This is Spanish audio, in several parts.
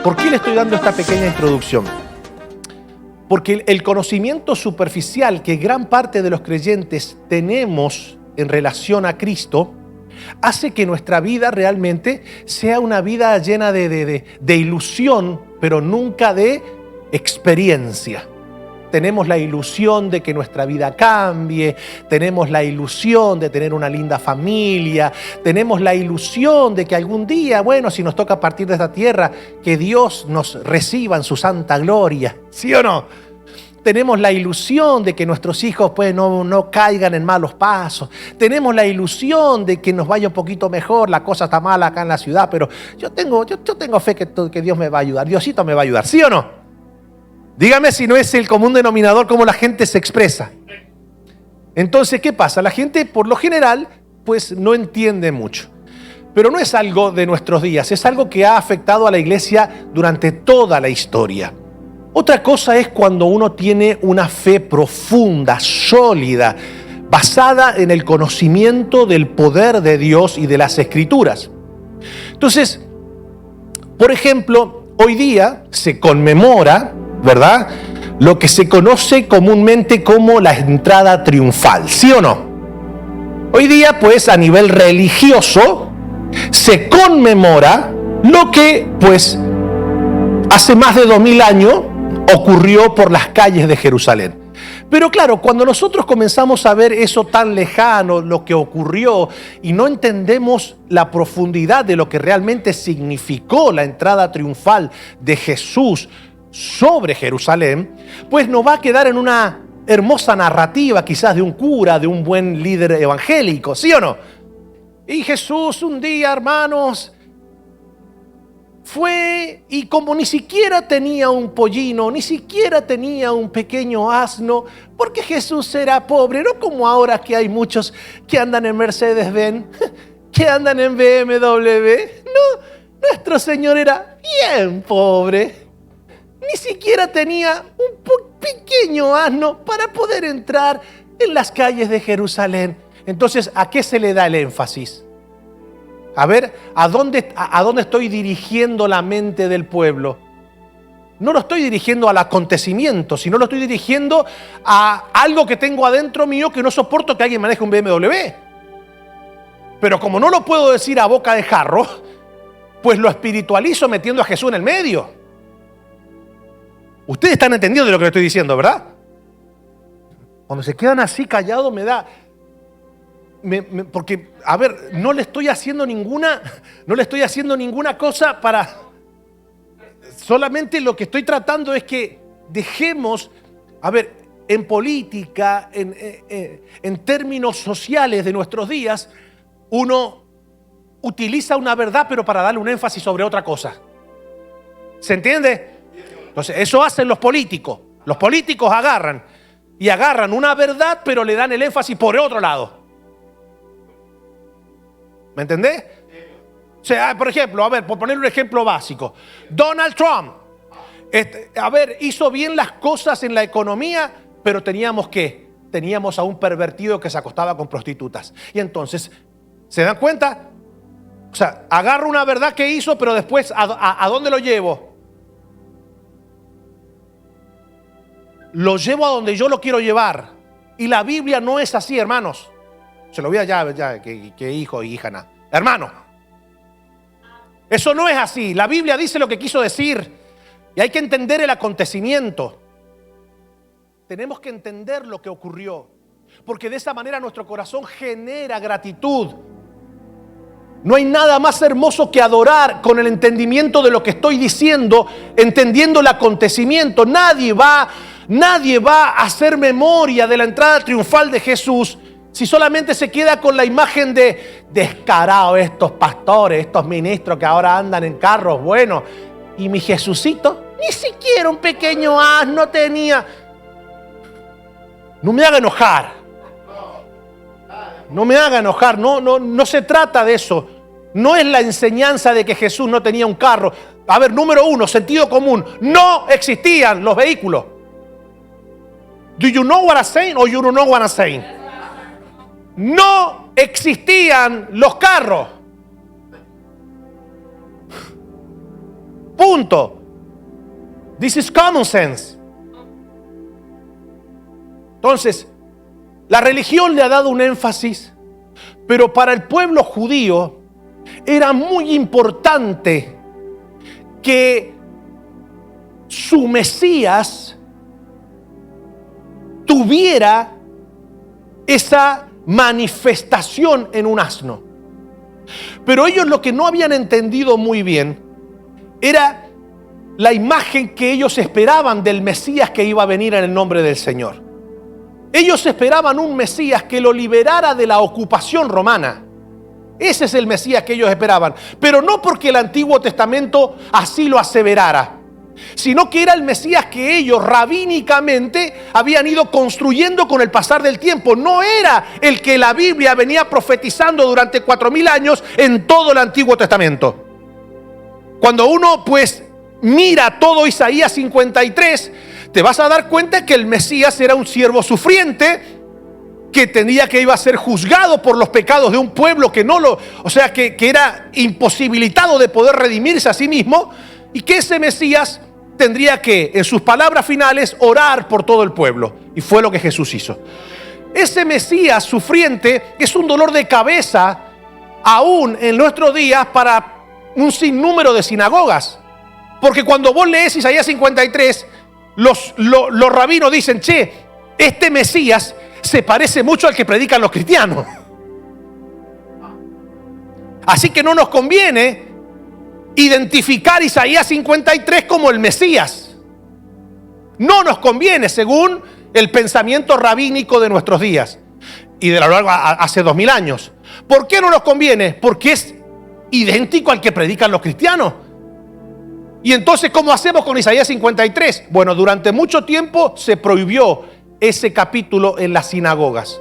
¿Por qué le estoy dando esta pequeña introducción? Porque el conocimiento superficial que gran parte de los creyentes tenemos en relación a Cristo hace que nuestra vida realmente sea una vida llena de ilusión, pero nunca de experiencia. Tenemos la ilusión de que nuestra vida cambie, tenemos la ilusión de tener una linda familia, tenemos la ilusión de que algún día, bueno, si nos toca partir de esta tierra, que Dios nos reciba en su santa gloria, ¿sí o no? Tenemos la ilusión de que nuestros hijos pues, no caigan en malos pasos. Tenemos la ilusión de que nos vaya un poquito mejor. La cosa está mala acá en la ciudad, pero yo tengo fe que Dios me va a ayudar. Diosito me va a ayudar, ¿sí o no? Dígame si no es el común denominador cómo la gente se expresa. Entonces, ¿qué pasa? La gente, por lo general, pues no entiende mucho. Pero no es algo de nuestros días, es algo que ha afectado a la iglesia durante toda la historia. Otra cosa es cuando uno tiene una fe profunda, sólida, basada en el conocimiento del poder de Dios y de las Escrituras. Entonces, por ejemplo, hoy día se conmemora, ¿verdad?, lo que se conoce comúnmente como la entrada triunfal, ¿sí o no? Hoy día, pues, a nivel religioso, se conmemora lo que, pues, hace más de 2000 años ocurrió por las calles de Jerusalén. Pero claro, cuando nosotros comenzamos a ver eso tan lejano, lo que ocurrió, y no entendemos la profundidad de lo que realmente significó la entrada triunfal de Jesús sobre Jerusalén, pues nos va a quedar en una hermosa narrativa quizás de un cura, de un buen líder evangélico, ¿sí o no? Y Jesús un día, hermanos, fue y como ni siquiera tenía un pollino, ni siquiera tenía un pequeño asno, porque Jesús era pobre, no como ahora que hay muchos que andan en Mercedes-Benz, que andan en BMW. No, nuestro Señor era bien pobre. Ni siquiera tenía un pequeño asno para poder entrar en las calles de Jerusalén. Entonces, ¿a qué se le da el énfasis? A ver, ¿a dónde estoy dirigiendo la mente del pueblo? No lo estoy dirigiendo al acontecimiento, sino lo estoy dirigiendo a algo que tengo adentro mío que no soporto que alguien maneje un BMW. Pero como no lo puedo decir a boca de jarro, pues lo espiritualizo metiendo a Jesús en el medio. Ustedes están entendiendo de lo que le estoy diciendo, ¿verdad? Cuando se quedan así callados me da... porque, a ver, no le estoy haciendo ninguna cosa para... Solamente lo que estoy tratando es que dejemos, a ver, en política, en términos sociales de nuestros días, uno utiliza una verdad pero para darle un énfasis sobre otra cosa. ¿Se entiende? Entonces, eso hacen los políticos. Los políticos agarran una verdad pero le dan el énfasis por otro lado. ¿Me entendés? O sea, por ejemplo, a ver, por poner un ejemplo básico, Donald Trump, hizo bien las cosas en la economía, pero teníamos a un pervertido que se acostaba con prostitutas. Y entonces, ¿se dan cuenta? O sea, agarro una verdad que hizo, pero después, ¿a dónde lo llevo? Lo llevo a donde yo lo quiero llevar. Y la Biblia no es así, hermanos. Se lo voy a ya que hijo y hija nada. Hermano, eso no es así. La Biblia dice lo que quiso decir. Y hay que entender el acontecimiento. Tenemos que entender lo que ocurrió. Porque de esa manera nuestro corazón genera gratitud. No hay nada más hermoso que adorar con el entendimiento de lo que estoy diciendo, entendiendo el acontecimiento. Nadie va a hacer memoria de la entrada triunfal de Jesús si solamente se queda con la imagen de descarados estos pastores, estos ministros que ahora andan en carros buenos. Y mi Jesucito, ni siquiera un pequeño asno tenía. No me haga enojar. No me haga enojar. No se trata de eso. No es la enseñanza de que Jesús no tenía un carro. A ver, número uno, sentido común. No existían los vehículos. Do you know what I'm saying or you don't know what I'm saying? No existían los carros. Punto. This is common sense. Entonces, la religión le ha dado un énfasis, pero para el pueblo judío era muy importante que su Mesías tuviera esa manifestación en un asno. Pero ellos lo que no habían entendido muy bien era la imagen que ellos esperaban del Mesías que iba a venir en el nombre del Señor. Ellos esperaban un Mesías que lo liberara de la ocupación romana. Ese es el Mesías que ellos esperaban. Pero no porque el Antiguo Testamento así lo aseverara, sino que era el Mesías que ellos rabínicamente habían ido construyendo con el pasar del tiempo. No era el que la Biblia venía profetizando durante 4000 años en todo el Antiguo Testamento. Cuando uno pues mira todo Isaías 53, te vas a dar cuenta que el Mesías era un siervo sufriente que iba a ser juzgado por los pecados de un pueblo que era imposibilitado de poder redimirse a sí mismo, y que ese Mesías tendría que, en sus palabras finales, orar por todo el pueblo. Y fue lo que Jesús hizo. Ese Mesías sufriente es un dolor de cabeza aún en nuestros días para un sinnúmero de sinagogas. Porque cuando vos lees Isaías 53, los rabinos dicen: che, este Mesías se parece mucho al que predican los cristianos. Así que no nos conviene identificar Isaías 53 como el Mesías. No nos conviene según el pensamiento rabínico de nuestros días y de lo largo hace 2000 años. ¿Por qué no nos conviene? Porque es idéntico al que predican los cristianos. Y entonces, ¿cómo hacemos con Isaías 53? Bueno, durante mucho tiempo se prohibió ese capítulo en las sinagogas,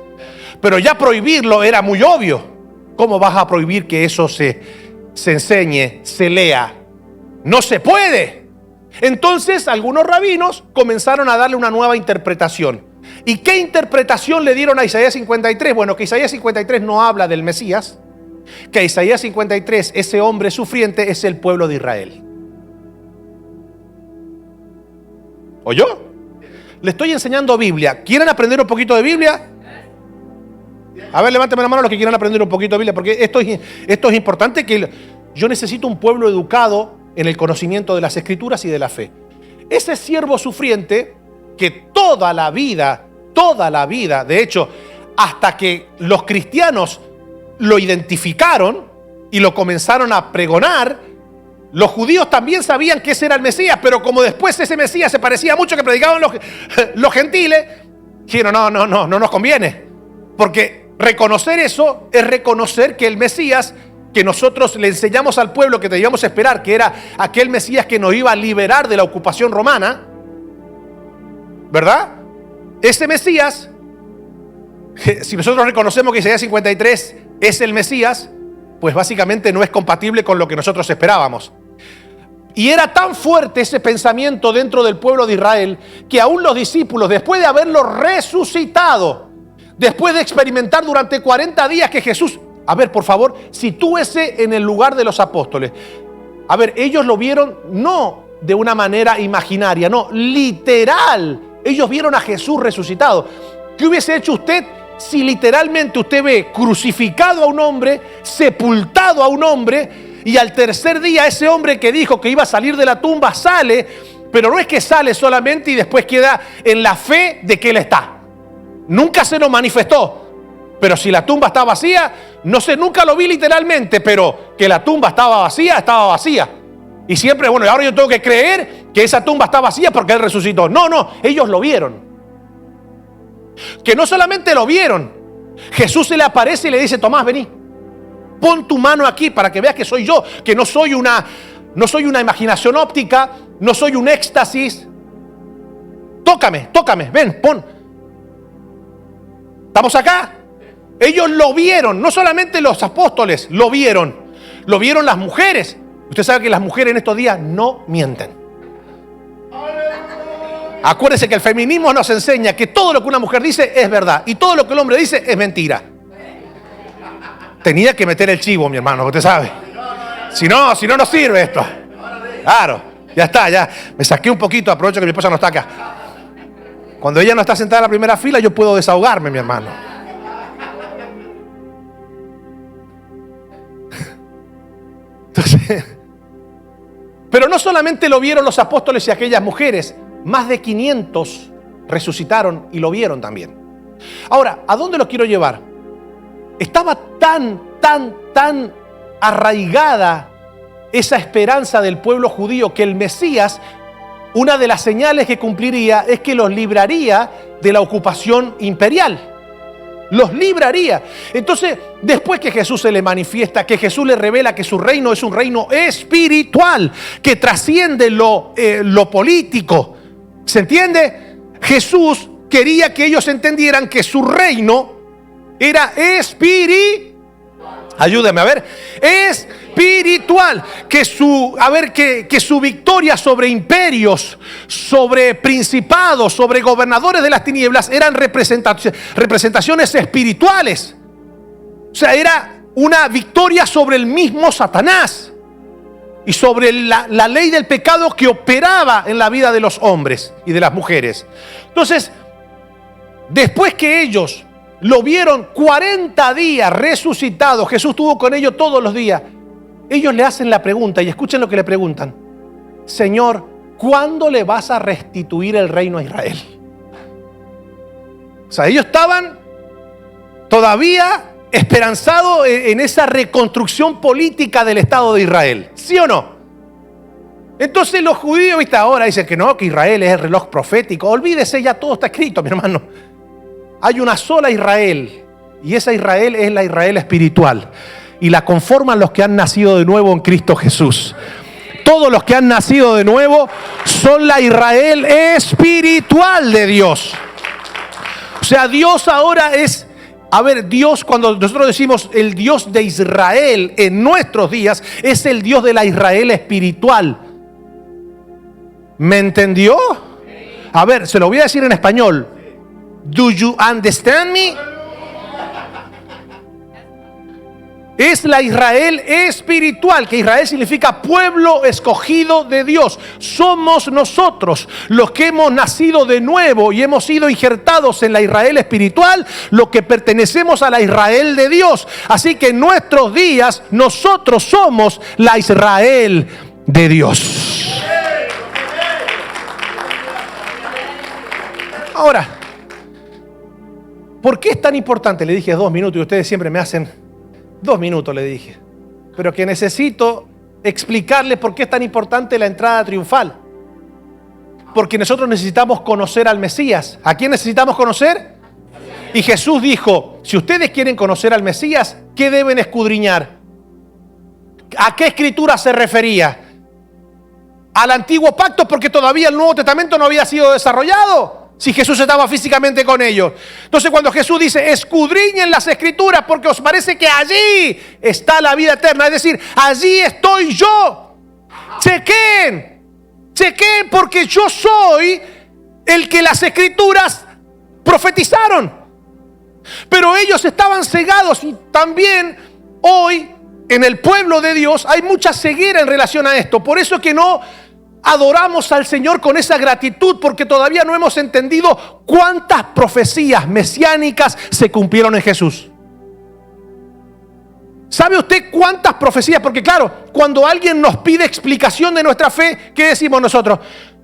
pero ya prohibirlo era muy obvio. ¿Cómo vas a prohibir que eso se enseñe, se lea? No se puede. Entonces algunos rabinos comenzaron a darle una nueva interpretación. ¿Y qué interpretación le dieron a Isaías 53? Bueno, que Isaías 53 no habla del Mesías, que Isaías 53, ese hombre sufriente, es el pueblo de Israel. ¿Oyó? Le estoy enseñando Biblia. ¿Quieren aprender un poquito de Biblia? A ver, levánteme la mano los que quieran aprender un poquito de Biblia, porque esto es importante, que yo necesito un pueblo educado en el conocimiento de las Escrituras y de la fe. Ese siervo sufriente que toda la vida, de hecho, hasta que los cristianos lo identificaron y lo comenzaron a pregonar, los judíos también sabían que ese era el Mesías, pero como después ese Mesías se parecía mucho que predicaban los gentiles, dijeron: no nos conviene. Porque reconocer eso es reconocer que el Mesías que nosotros le enseñamos al pueblo que debíamos esperar, que era aquel Mesías que nos iba a liberar de la ocupación romana, ¿verdad? Ese Mesías, si nosotros reconocemos que Isaías 53 es el Mesías, pues básicamente no es compatible con lo que nosotros esperábamos. Y era tan fuerte ese pensamiento dentro del pueblo de Israel que aún los discípulos, después de haberlo resucitado, después de experimentar durante 40 días que Jesús... A ver, por favor, sitúese en el lugar de los apóstoles. A ver, ellos lo vieron no de una manera imaginaria, no, literal. Ellos vieron a Jesús resucitado. ¿Qué hubiese hecho usted si literalmente usted ve crucificado a un hombre, sepultado a un hombre, y al tercer día ese hombre que dijo que iba a salir de la tumba sale, pero no es que sale solamente y después queda en la fe de que él está? Nunca se lo manifestó. Pero si la tumba está vacía, no sé, nunca lo vi literalmente, pero que la tumba estaba vacía, estaba vacía. Y siempre, bueno, ahora yo tengo que creer que esa tumba está vacía porque él resucitó. No, ellos lo vieron. Que no solamente lo vieron, Jesús se le aparece y le dice: Tomás, vení, pon tu mano aquí para que veas que soy yo, que no soy una imaginación óptica, no soy un éxtasis. Tócame, ven, pon. ¿Estamos acá? Ellos lo vieron, no solamente los apóstoles lo vieron las mujeres. Usted sabe que las mujeres en estos días no mienten. Acuérdese que el feminismo nos enseña que todo lo que una mujer dice es verdad y todo lo que el hombre dice es mentira. Tenía que meter el chivo, mi hermano, usted sabe. Si no, no sirve esto. Claro. Ya está, ya. Me saqué un poquito, aprovecho que mi esposa no está acá. Cuando ella no está sentada en la primera fila, yo puedo desahogarme, mi hermano. Entonces, pero no solamente lo vieron los apóstoles y aquellas mujeres, más de 500 resucitaron y lo vieron también. Ahora, ¿a dónde lo quiero llevar? Estaba tan arraigada esa esperanza del pueblo judío que el Mesías, una de las señales que cumpliría es que los libraría de la ocupación imperial. Los libraría. Entonces, después que Jesús se le manifiesta, que Jesús le revela que su reino es un reino espiritual, que trasciende lo político. ¿Se entiende? Jesús quería que ellos entendieran que su reino era espiritual. Ayúdame a ver. Espiritual. Que su victoria sobre imperios, sobre principados, sobre gobernadores de las tinieblas eran representaciones espirituales. O sea, era una victoria sobre el mismo Satanás y sobre la ley del pecado que operaba en la vida de los hombres y de las mujeres. Entonces, después que ellos lo vieron 40 días resucitado, Jesús estuvo con ellos todos los días. Ellos le hacen la pregunta, y escuchen lo que le preguntan: Señor, ¿cuándo le vas a restituir el reino a Israel? O sea, ellos estaban todavía esperanzados en esa reconstrucción política del Estado de Israel, ¿sí o no? Entonces los judíos, ¿viste? Ahora dicen que no, que Israel es el reloj profético. Olvídese, ya todo está escrito, mi hermano. Hay una sola Israel, y esa Israel es la Israel espiritual, y la conforman los que han nacido de nuevo en Cristo Jesús. Todos los que han nacido de nuevo son la Israel espiritual de Dios. O sea, Dios ahora es, Dios, cuando nosotros decimos el Dios de Israel en nuestros días, es el Dios de la Israel espiritual. ¿Me entendió? A ver, se lo voy a decir en español. Do you understand me? Es la Israel espiritual, que Israel significa pueblo escogido de Dios. Somos nosotros los que hemos nacido de nuevo y hemos sido injertados en la Israel espiritual, los que pertenecemos a la Israel de Dios. Así que en nuestros días nosotros somos la Israel de Dios. Ahora, ¿por qué es tan importante? Le dije 2 minutos y ustedes siempre me hacen 2 minutos, le dije. Pero que necesito explicarles por qué es tan importante la entrada triunfal. Porque nosotros necesitamos conocer al Mesías. ¿A quién necesitamos conocer? Y Jesús dijo, si ustedes quieren conocer al Mesías, ¿qué deben escudriñar? ¿A qué escritura se refería? ¿Al antiguo pacto? Porque todavía el Nuevo Testamento no había sido desarrollado. Si Jesús estaba físicamente con ellos. Entonces cuando Jesús dice, escudriñen las escrituras porque os parece que allí está la vida eterna. Es decir, allí estoy yo. Chequen porque yo soy el que las escrituras profetizaron. Pero ellos estaban cegados, y también hoy en el pueblo de Dios hay mucha ceguera en relación a esto. Por eso es que no adoramos al Señor con esa gratitud, porque todavía no hemos entendido cuántas profecías mesiánicas se cumplieron en Jesús. ¿Sabe usted cuántas profecías? Porque claro, cuando alguien nos pide explicación de nuestra fe, ¿qué decimos nosotros?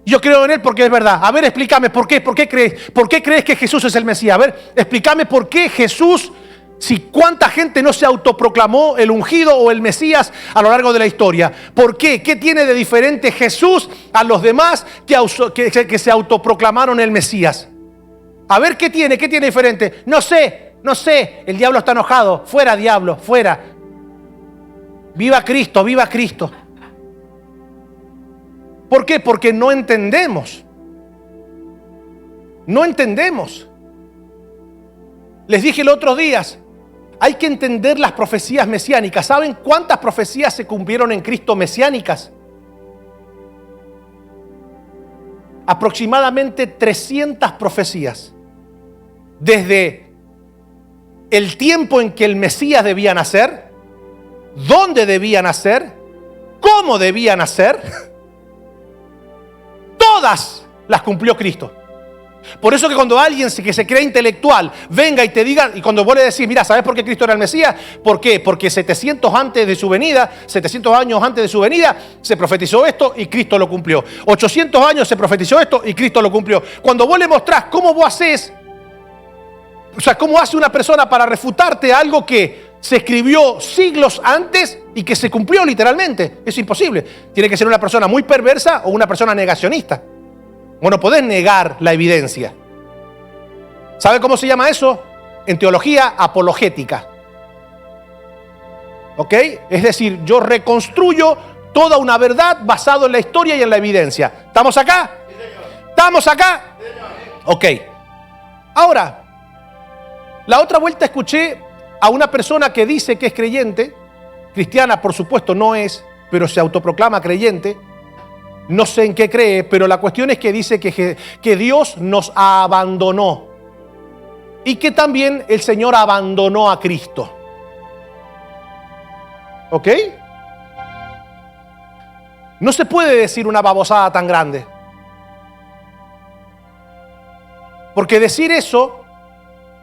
Yo creo en Él porque es verdad. A ver, explícame, ¿por qué? ¿Por qué crees que Jesús es el Mesías? A ver, explícame por qué Jesús... Si cuánta gente no se autoproclamó el ungido o el Mesías a lo largo de la historia. ¿Por qué? ¿Qué tiene de diferente Jesús a los demás que se autoproclamaron el Mesías? A ver, ¿qué tiene diferente? No sé, el diablo está enojado. Fuera, diablo, fuera. Viva Cristo, viva Cristo. ¿Por qué? Porque no entendemos. No entendemos. Les dije el otro día, hay que entender las profecías mesiánicas. ¿Saben cuántas profecías se cumplieron en Cristo mesiánicas? Aproximadamente 300 profecías. Desde el tiempo en que el Mesías debía nacer, dónde debía nacer, cómo debía nacer, todas las cumplió Cristo. Por eso que cuando alguien que se cree intelectual venga y te diga, y cuando vos le decís, mira, ¿sabes por qué Cristo era el Mesías? ¿Por qué? Porque 700 años antes de su venida se profetizó esto y Cristo lo cumplió. 800 años se profetizó esto y Cristo lo cumplió. Cuando vos le mostrás cómo vos haces, o sea, cómo hace una persona para refutarte algo que se escribió siglos antes y que se cumplió literalmente, es imposible. Tiene que ser una persona muy perversa o una persona negacionista. Vos no podés negar la evidencia. ¿Sabe cómo se llama eso? En teología apologética. ¿Ok? Es decir, yo reconstruyo toda una verdad basado en la historia y en la evidencia. ¿Estamos acá? ¿Estamos acá? Ok. Ahora, la otra vuelta escuché a una persona que dice que es creyente, cristiana por supuesto no es, pero se autoproclama creyente. No sé en qué cree, pero la cuestión es que dice que Dios nos abandonó y que también el Señor abandonó a Cristo. ¿Ok? No se puede decir una babosada tan grande. Porque decir eso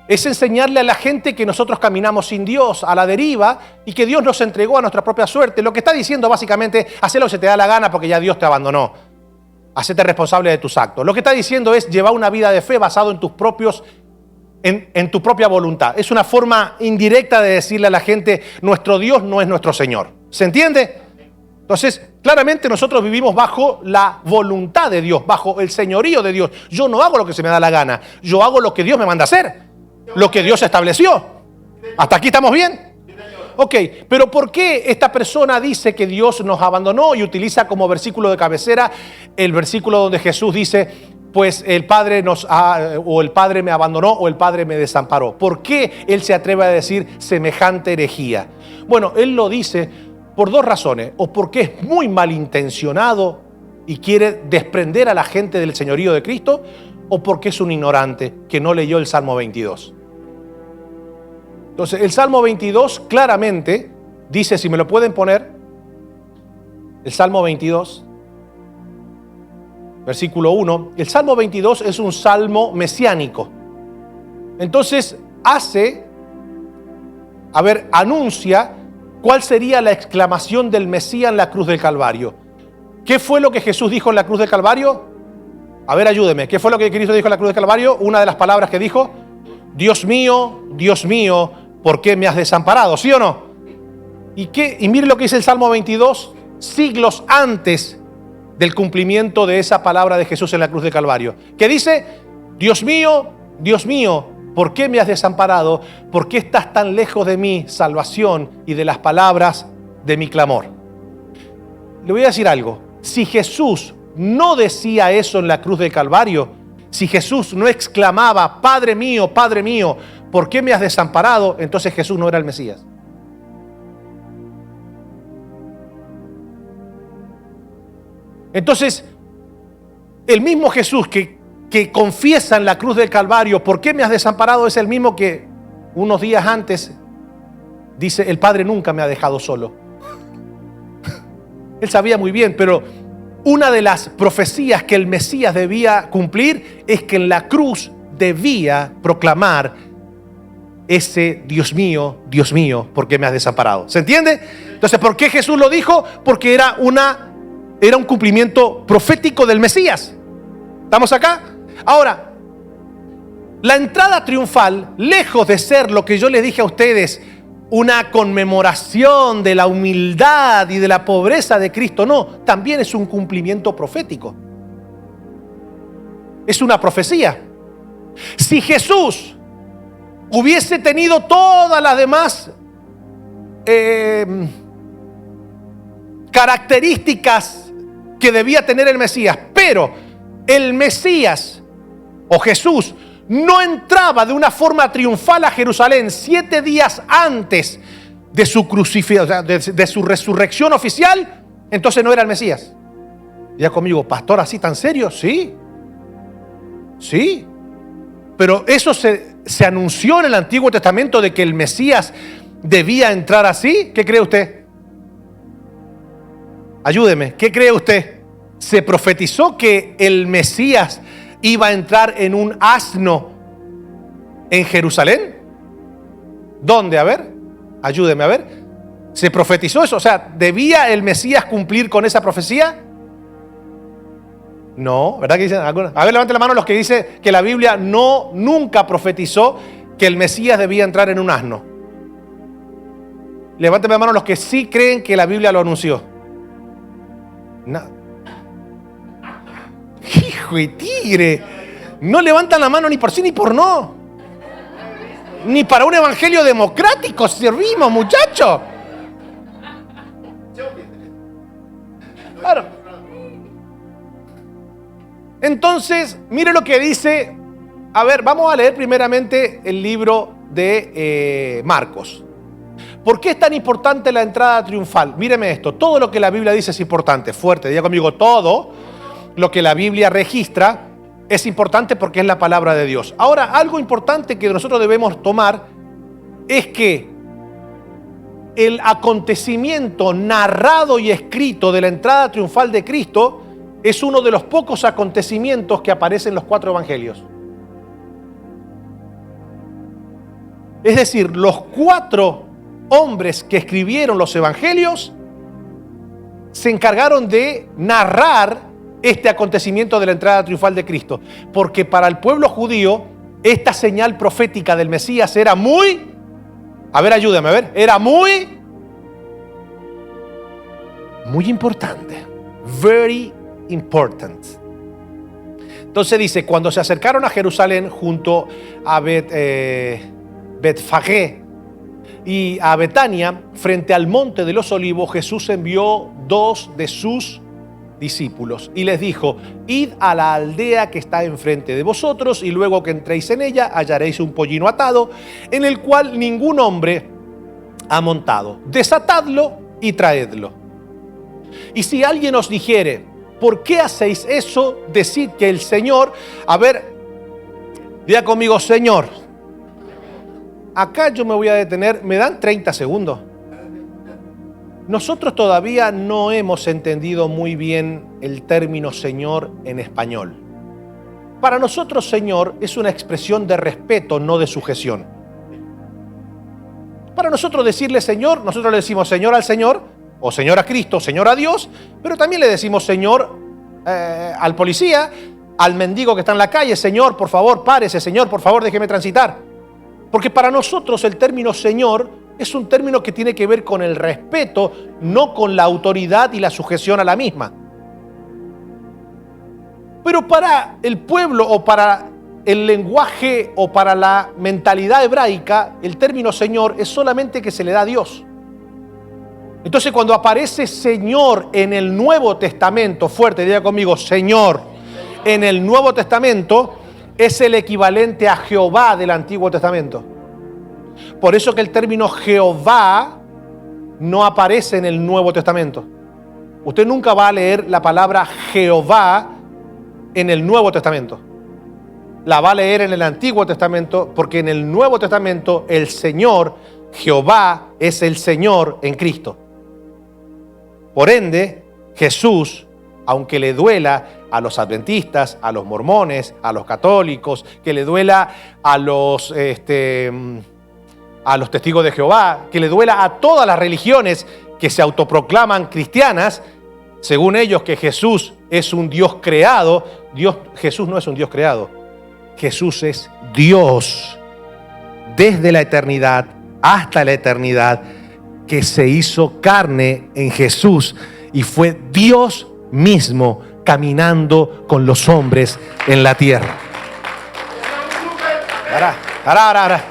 es enseñarle a la gente que nosotros caminamos sin Dios, a la deriva, y que Dios nos entregó a nuestra propia suerte. Lo que está diciendo básicamente, haz lo que se te da la gana porque ya Dios te abandonó. Hacete responsable de tus actos. Lo que está diciendo es llevar una vida de fe basado en tus propios, en tu propia voluntad. Es una forma indirecta de decirle a la gente, nuestro Dios no es nuestro Señor. ¿Se entiende? Entonces, claramente nosotros vivimos bajo la voluntad de Dios, bajo el señorío de Dios. Yo no hago lo que se me da la gana, yo hago lo que Dios me manda a hacer. Lo que Dios estableció. ¿Hasta aquí estamos bien? Ok, pero ¿por qué esta persona dice que Dios nos abandonó y utiliza como versículo de cabecera el versículo donde Jesús dice, pues el Padre o el Padre me abandonó o el Padre me desamparó? ¿Por qué él se atreve a decir semejante herejía? Bueno, él lo dice por dos razones, o porque es muy malintencionado y quiere desprender a la gente del señorío de Cristo, o porque es un ignorante que no leyó el Salmo 22. Entonces, el Salmo 22 claramente dice, si me lo pueden poner, el Salmo 22, versículo 1, el Salmo 22 es un salmo mesiánico. Entonces, anuncia cuál sería la exclamación del Mesías en la cruz del Calvario. ¿Qué fue lo que Jesús dijo en la cruz del Calvario? A ver, ayúdeme. ¿Qué fue lo que Cristo dijo en la cruz del Calvario? Una de las palabras que dijo, Dios mío, ¿por qué me has desamparado? ¿Sí o no? Y mire lo que dice el Salmo 22, siglos antes del cumplimiento de esa palabra de Jesús en la cruz del Calvario. Que dice, Dios mío, ¿por qué me has desamparado? ¿Por qué estás tan lejos de mi salvación y de las palabras de mi clamor? Le voy a decir algo. Si Jesús no decía eso en la cruz del Calvario, si Jesús no exclamaba, Padre mío, ¿por qué me has desamparado? Entonces Jesús no era el Mesías. Entonces, el mismo Jesús que confiesa en la cruz del Calvario, ¿por qué me has desamparado? Es el mismo que unos días antes dice, el Padre nunca me ha dejado solo. Él sabía muy bien, pero una de las profecías que el Mesías debía cumplir es que en la cruz debía proclamar ese Dios mío, ¿por qué me has desamparado? ¿Se entiende? Entonces, ¿por qué Jesús lo dijo? Porque era un cumplimiento profético del Mesías. ¿Estamos acá? Ahora, la entrada triunfal, lejos de ser lo que yo les dije a ustedes, una conmemoración de la humildad y de la pobreza de Cristo, no, también es un cumplimiento profético. Es una profecía. Si Jesús hubiese tenido todas las demás características que debía tener el Mesías, pero el Mesías o Jesús no entraba de una forma triunfal a Jerusalén 7 días antes de su crucifixión, de su resurrección oficial, entonces no era el Mesías. Ya conmigo, pastor, ¿así tan serio? Sí. Pero eso se anunció en el Antiguo Testamento de que el Mesías debía entrar así. ¿Qué cree usted? Ayúdeme, ¿qué cree usted? Se profetizó que el Mesías iba a entrar en un asno en Jerusalén. ¿Dónde? A ver, ayúdeme a ver. ¿Se profetizó eso? O sea, ¿debía el Mesías cumplir con esa profecía? No, ¿verdad que dicen algunos? A ver, levanten la mano los que dicen que la Biblia nunca profetizó que el Mesías debía entrar en un asno. Levanten la mano los que sí creen que la Biblia lo anunció. No. Hijo de tigre. No levantan la mano ni por sí ni por no. Ni para un evangelio democrático servimos, muchachos. Claro. Entonces, mire lo que dice. A ver, vamos a leer primeramente el libro de Marcos. ¿Por qué es tan importante la entrada triunfal? Míreme esto, todo lo que la Biblia dice es importante, fuerte, diga conmigo, todo lo que la Biblia registra es importante porque es la palabra de Dios. Ahora, algo importante que nosotros debemos tomar es que el acontecimiento narrado y escrito de la entrada triunfal de Cristo es uno de los pocos acontecimientos que aparecen en los 4 evangelios. Es decir, los 4 hombres que escribieron los evangelios se encargaron de narrar este acontecimiento de la entrada triunfal de Cristo, porque para el pueblo judío esta señal profética del Mesías era muy, a ver, ayúdame, a ver, era muy importante, very important. Entonces dice, cuando se acercaron a Jerusalén junto a Betfagé y a Betania, frente al monte de los olivos, Jesús envió 2 de sus discípulos y les dijo: id a la aldea que está enfrente de vosotros, y luego que entréis en ella hallaréis un pollino atado, en el cual ningún hombre ha montado. Desatadlo y traedlo. Y si alguien os dijere: ¿por qué hacéis eso? Decid que el Señor, a ver, diga conmigo, Señor. Acá yo me voy a detener, ¿me dan 30 segundos? Nosotros todavía no hemos entendido muy bien el término Señor en español. Para nosotros Señor es una expresión de respeto, no de sujeción. Para nosotros decirle Señor, nosotros le decimos Señor al Señor, o Señor a Cristo, Señor a Dios, pero también le decimos Señor al policía, al mendigo que está en la calle: Señor, por favor, párese, Señor, por favor, déjeme transitar. Porque para nosotros el término Señor es un término que tiene que ver con el respeto, no con la autoridad y la sujeción a la misma. Pero para el pueblo, o para el lenguaje, o para la mentalidad hebraica, el término Señor es solamente que se le da a Dios. Entonces, cuando aparece Señor en el Nuevo Testamento, fuerte, diga conmigo, Señor, en el Nuevo Testamento, es el equivalente a Jehová del Antiguo Testamento. Por eso que el término Jehová no aparece en el Nuevo Testamento. Usted nunca va a leer la palabra Jehová en el Nuevo Testamento. La va a leer en el Antiguo Testamento, porque en el Nuevo Testamento el Señor, Jehová, es el Señor en Cristo. Por ende, Jesús, aunque le duela a los adventistas, a los mormones, a los católicos, que le duela a los testigos de Jehová, que le duela a todas las religiones que se autoproclaman cristianas, según ellos que Jesús es un Dios creado. Jesús no es un Dios creado. Jesús es Dios desde la eternidad hasta la eternidad, que se hizo carne en Jesús y fue Dios mismo caminando con los hombres en la tierra. Ahora.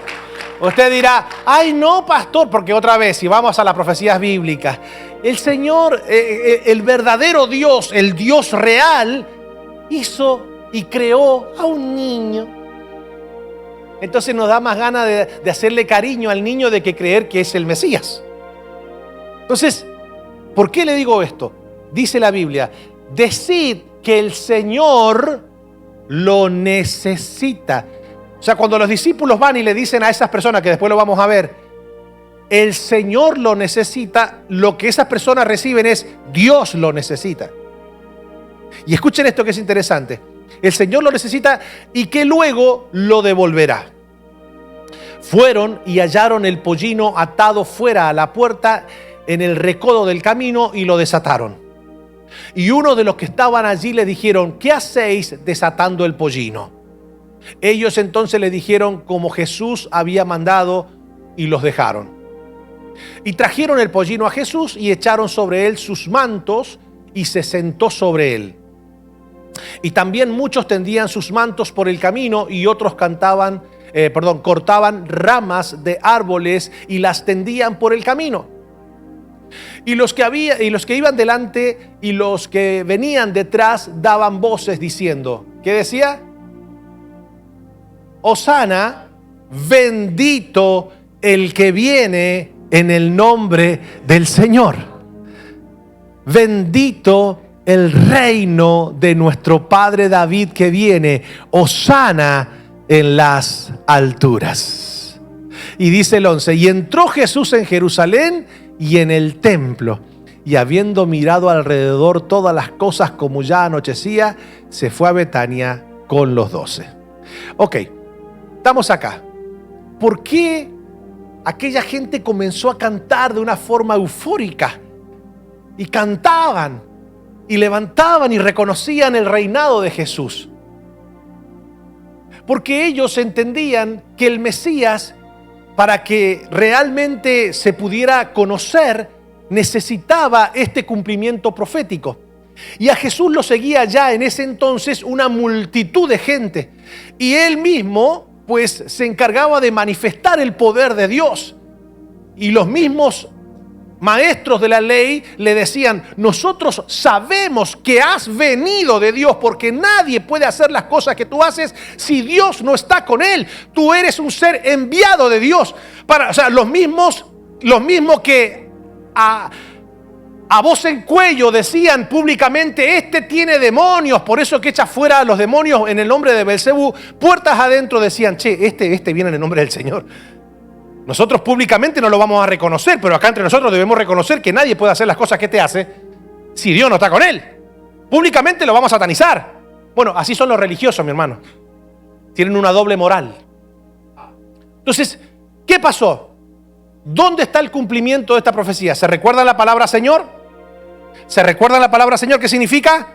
Usted dirá: ay no, pastor, porque otra vez, si vamos a las profecías bíblicas, el Señor, el verdadero Dios, el Dios real, hizo y creó a un niño. Entonces nos da más ganas de hacerle cariño al niño de que creer que es el Mesías. Entonces, ¿por qué le digo esto? Dice la Biblia: decid que el Señor lo necesita. O sea, cuando los discípulos van y le dicen a esas personas, que después lo vamos a ver, el Señor lo necesita, lo que esas personas reciben es: Dios lo necesita. Y escuchen esto que es interesante. El Señor lo necesita y que luego lo devolverá. Fueron y hallaron el pollino atado fuera a la puerta en el recodo del camino y lo desataron. Y uno de los que estaban allí le dijeron: ¿qué hacéis desatando el pollino? Ellos entonces le dijeron como Jesús había mandado y los dejaron. Y trajeron el pollino a Jesús y echaron sobre él sus mantos y se sentó sobre él. Y también muchos tendían sus mantos por el camino y otros cortaban ramas de árboles y las tendían por el camino. Y los que iban delante y los que venían detrás daban voces diciendo, ¿qué decía? Hosana, bendito el que viene en el nombre del Señor. Bendito el reino de nuestro Padre David que viene. Hosana en las alturas. Y dice el 11, y entró Jesús en Jerusalén y en el templo, y habiendo mirado alrededor todas las cosas como ya anochecía, se fue a Betania con los 12. Ok, estamos acá. ¿Por qué aquella gente comenzó a cantar de una forma eufórica? Y cantaban, y levantaban y reconocían el reinado de Jesús. Porque ellos entendían que el Mesías, para que realmente se pudiera conocer, necesitaba este cumplimiento profético. Y a Jesús lo seguía ya en ese entonces una multitud de gente. Y él mismo, pues, se encargaba de manifestar el poder de Dios. Y los mismos maestros de la ley le decían: nosotros sabemos que has venido de Dios, porque nadie puede hacer las cosas que tú haces si Dios no está con él. Tú eres un ser enviado de Dios. Los mismos que a voz en cuello decían públicamente: este tiene demonios, por eso que echa fuera a los demonios en el nombre de Belcebú. Puertas adentro decían: che, este viene en el nombre del Señor. Nosotros públicamente no lo vamos a reconocer, pero acá entre nosotros debemos reconocer que nadie puede hacer las cosas que te hace si Dios no está con él. Públicamente lo vamos a satanizar. Bueno, así son los religiosos, mi hermano. Tienen una doble moral. Entonces, ¿qué pasó? ¿Dónde está el cumplimiento de esta profecía? ¿Se recuerda la palabra Señor? ¿Se recuerda la palabra Señor? ¿Qué significa?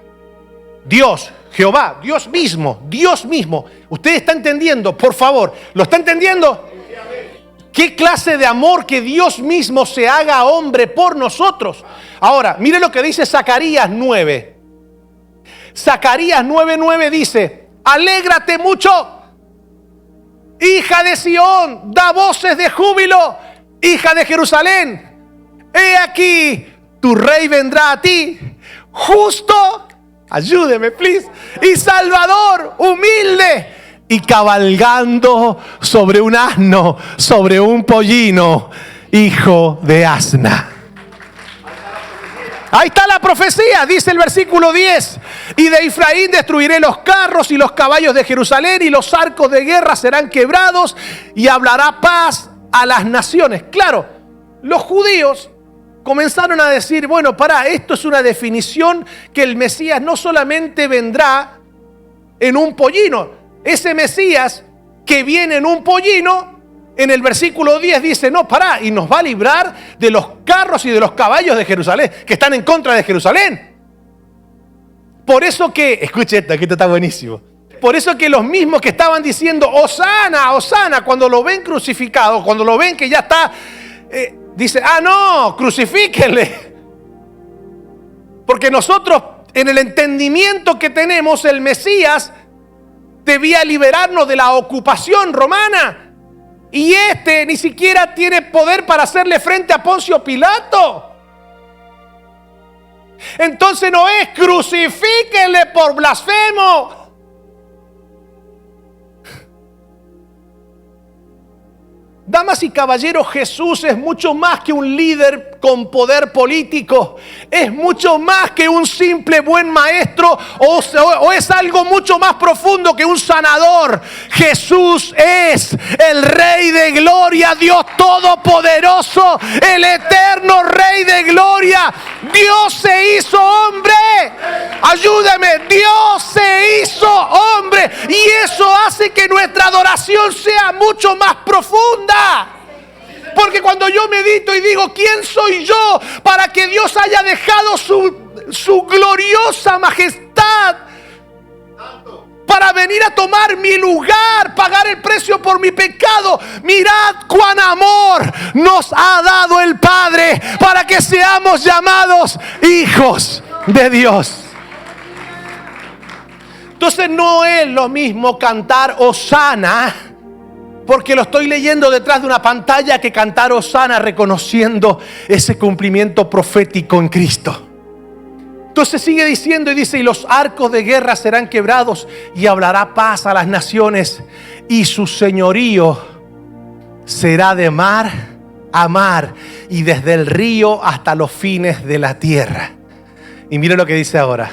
Dios, Jehová, Dios mismo, Dios mismo. ¿Usted está entendiendo? Por favor, ¿lo está entendiendo? ¿Qué clase de amor que Dios mismo se haga hombre por nosotros? Ahora, mire lo que dice Zacarías 9. Zacarías 9:9 dice: alégrate mucho, hija de Sión, da voces de júbilo, hija de Jerusalén. He aquí, tu rey vendrá a ti, justo, ayúdeme, please, y salvador, humilde, y cabalgando sobre un asno, sobre un pollino, hijo de asna. Ahí está la profecía, dice el versículo 10. Y de Efraín destruiré los carros y los caballos de Jerusalén, y los arcos de guerra serán quebrados, y hablará paz a las naciones. Claro, los judíos comenzaron a decir: bueno, esto es una definición que el Mesías no solamente vendrá en un pollino. Ese Mesías que viene en un pollino, en el versículo 10 dice: no, y nos va a librar de los carros y de los caballos de Jerusalén, que están en contra de Jerusalén. Por eso que, escuche esto, aquí está buenísimo. Por eso que los mismos que estaban diciendo Hosana, Hosana, cuando lo ven crucificado, cuando lo ven que ya está, dice: no, crucifíquenle. Porque nosotros, en el entendimiento que tenemos, el Mesías debía liberarnos de la ocupación romana. Y ni siquiera tiene poder para hacerle frente a Poncio Pilato. Entonces no es crucifíquenle por blasfemo. Damas y caballeros, Jesús es mucho más que un líder con poder político. Es mucho más que un simple buen maestro o es algo mucho más profundo que un sanador. Jesús es el Rey de Gloria, Dios Todopoderoso, el eterno Rey de Gloria. Dios se hizo hombre. Ayúdame, Dios se hizo hombre. Y eso hace que nuestra adoración sea mucho más profunda. Porque cuando yo medito y digo, ¿quién soy yo para que Dios haya dejado su gloriosa majestad para venir a tomar mi lugar, pagar el precio por mi pecado? Mirad cuán amor nos ha dado el Padre para que seamos llamados hijos de Dios. Entonces no es lo mismo cantar Hosana porque lo estoy leyendo detrás de una pantalla que cantar Hosana reconociendo ese cumplimiento profético en Cristo. Entonces sigue diciendo y dice, y los arcos de guerra serán quebrados y hablará paz a las naciones y su señorío será de mar a mar y desde el río hasta los fines de la tierra. Y mire lo que dice ahora.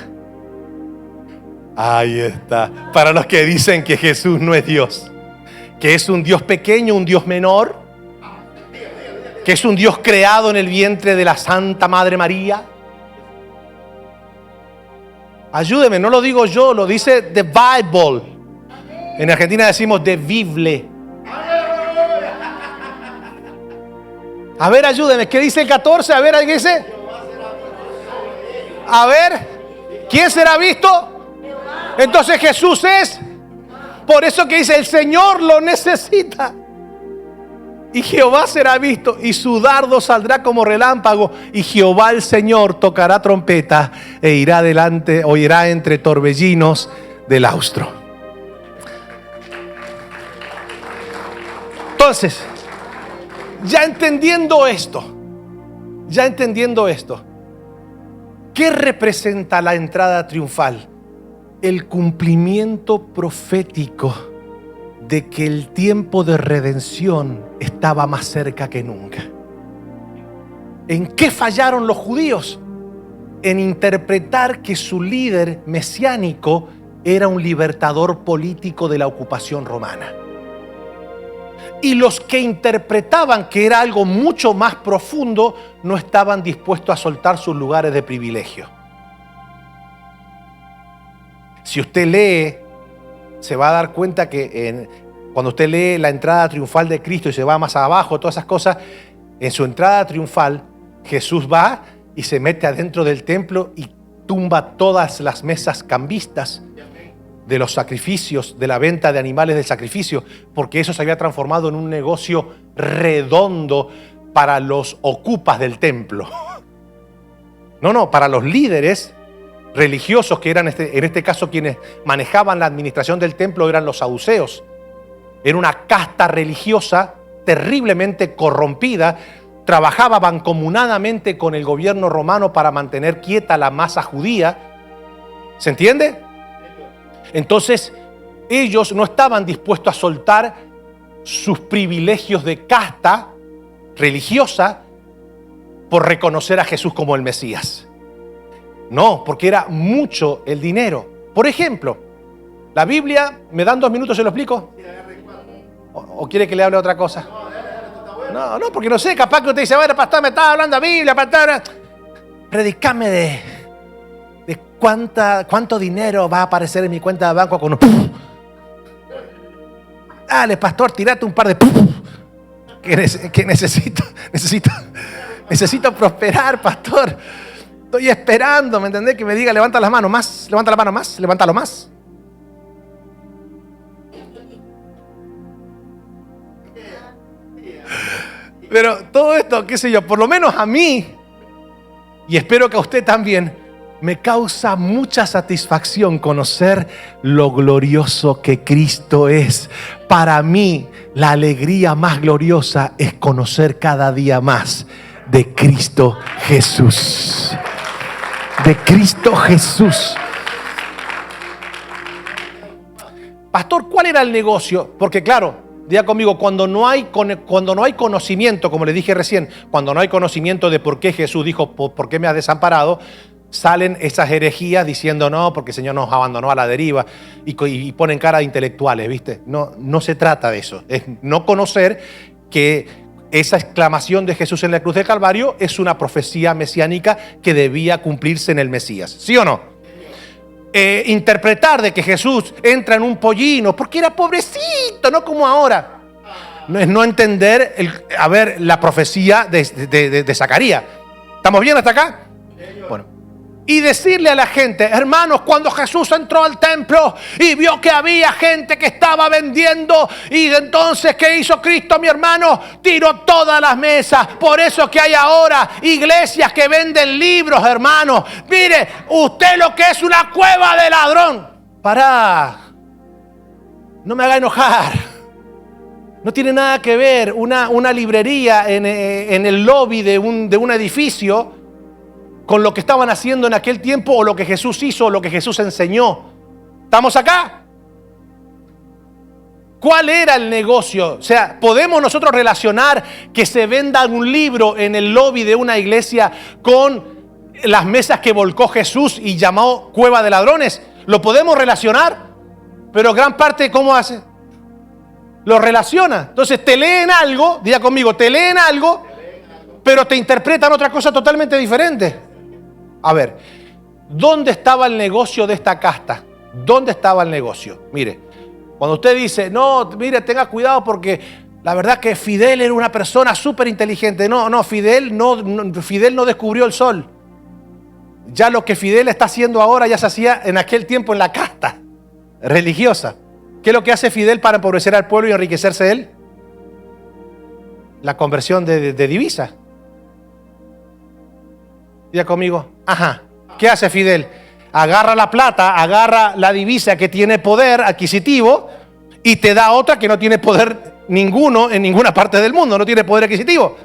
Ahí está. Para los que dicen que Jesús no es Dios, que es un Dios pequeño, un Dios menor, que es un Dios creado en el vientre de la Santa Madre María. Ayúdeme, no lo digo yo, lo dice The Bible. En Argentina decimos The Bible. A ver, ayúdeme, ¿qué dice el 14? A ver, ¿qué dice? A ver, ¿quién será visto? Entonces Jesús es. Por eso que dice, el Señor lo necesita. Y Jehová será visto, y su dardo saldrá como relámpago, y Jehová el Señor tocará trompeta, e irá delante, o irá entre torbellinos del austro. Entonces, ya entendiendo esto, ¿qué representa la entrada triunfal? El cumplimiento profético de que el tiempo de redención estaba más cerca que nunca. ¿En qué fallaron los judíos? En interpretar que su líder mesiánico era un libertador político de la ocupación romana. Y los que interpretaban que era algo mucho más profundo no estaban dispuestos a soltar sus lugares de privilegio. Si usted lee, se va a dar cuenta que cuando usted lee la entrada triunfal de Cristo y se va más abajo, todas esas cosas, en su entrada triunfal, Jesús va y se mete adentro del templo y tumba todas las mesas cambistas de los sacrificios, de la venta de animales del sacrificio, porque eso se había transformado en un negocio redondo para los ocupas del templo. No, para los líderes religiosos que eran en este caso quienes manejaban la administración del templo eran los saduceos. Era una casta religiosa terriblemente corrompida, trabajaba mancomunadamente con el gobierno romano para mantener quieta la masa judía. ¿Se entiende? Entonces, ellos no estaban dispuestos a soltar sus privilegios de casta religiosa por reconocer a Jesús como el Mesías. No, porque era mucho el dinero. Por ejemplo, la Biblia, ¿me dan 2 minutos y se lo explico? ¿O quiere que le hable otra cosa? No, porque no sé, capaz que usted dice, bueno, pastor, me estaba hablando de Biblia, pastor. Predicame de cuánto dinero va a aparecer en mi cuenta de banco con un... Dale, pastor, tirate un par de... Que necesito prosperar, pastor. Estoy esperando, ¿me entendés? Que me diga, levanta las manos más, levanta la mano más, levántalo más. Pero todo esto, qué sé yo, por lo menos a mí, y espero que a usted también, me causa mucha satisfacción conocer lo glorioso que Cristo es. Para mí, la alegría más gloriosa es conocer cada día más de Cristo Jesús. De Cristo Jesús. Pastor, ¿cuál era el negocio? Porque claro, Diga conmigo, cuando no hay conocimiento, como le dije recién, cuando no hay conocimiento de por qué Jesús dijo, ¿por qué me has desamparado?, salen esas herejías diciendo no, porque el Señor nos abandonó a la deriva y ponen cara de intelectuales, ¿viste? No se trata de eso. Es no conocer que esa exclamación de Jesús en la cruz del Calvario es una profecía mesiánica que debía cumplirse en el Mesías. ¿Sí o no? Interpretar de que Jesús entra en un pollino porque era pobrecito, no como ahora. No es no entender la profecía de Zacarías. ¿Estamos bien hasta acá? Bueno. Y decirle a la gente, hermanos, cuando Jesús entró al templo y vio que había gente que estaba vendiendo, y entonces, ¿qué hizo Cristo, mi hermano? Tiró todas las mesas. Por eso que hay ahora iglesias que venden libros, hermanos. Mire, usted lo que es una cueva de ladrón. Pará, no me haga enojar. No tiene nada que ver una librería en el lobby de un edificio con lo que estaban haciendo en aquel tiempo, o lo que Jesús hizo, o lo que Jesús enseñó. ¿Estamos acá? ¿Cuál era el negocio? O sea, ¿podemos nosotros relacionar que se venda un libro en el lobby de una iglesia con las mesas que volcó Jesús y llamó cueva de ladrones? ¿Lo podemos relacionar? Pero gran parte, ¿cómo hace? Lo relaciona. Entonces te leen algo, diga conmigo, te leen algo, pero te interpretan otra cosa totalmente diferente. A ver, ¿dónde estaba el negocio de esta casta? ¿Dónde estaba el negocio? Mire, cuando usted dice, no, mire, tenga cuidado porque la verdad que Fidel era una persona súper inteligente. No, Fidel no descubrió el sol. Ya lo que Fidel está haciendo ahora ya se hacía en aquel tiempo en la casta religiosa. ¿Qué es lo que hace Fidel para empobrecer al pueblo y enriquecerse él? La conversión de divisa. Diga conmigo, ajá, ¿qué hace Fidel? Agarra la plata, agarra la divisa que tiene poder adquisitivo y te da otra que no tiene poder ninguno en ninguna parte del mundo, no tiene poder adquisitivo.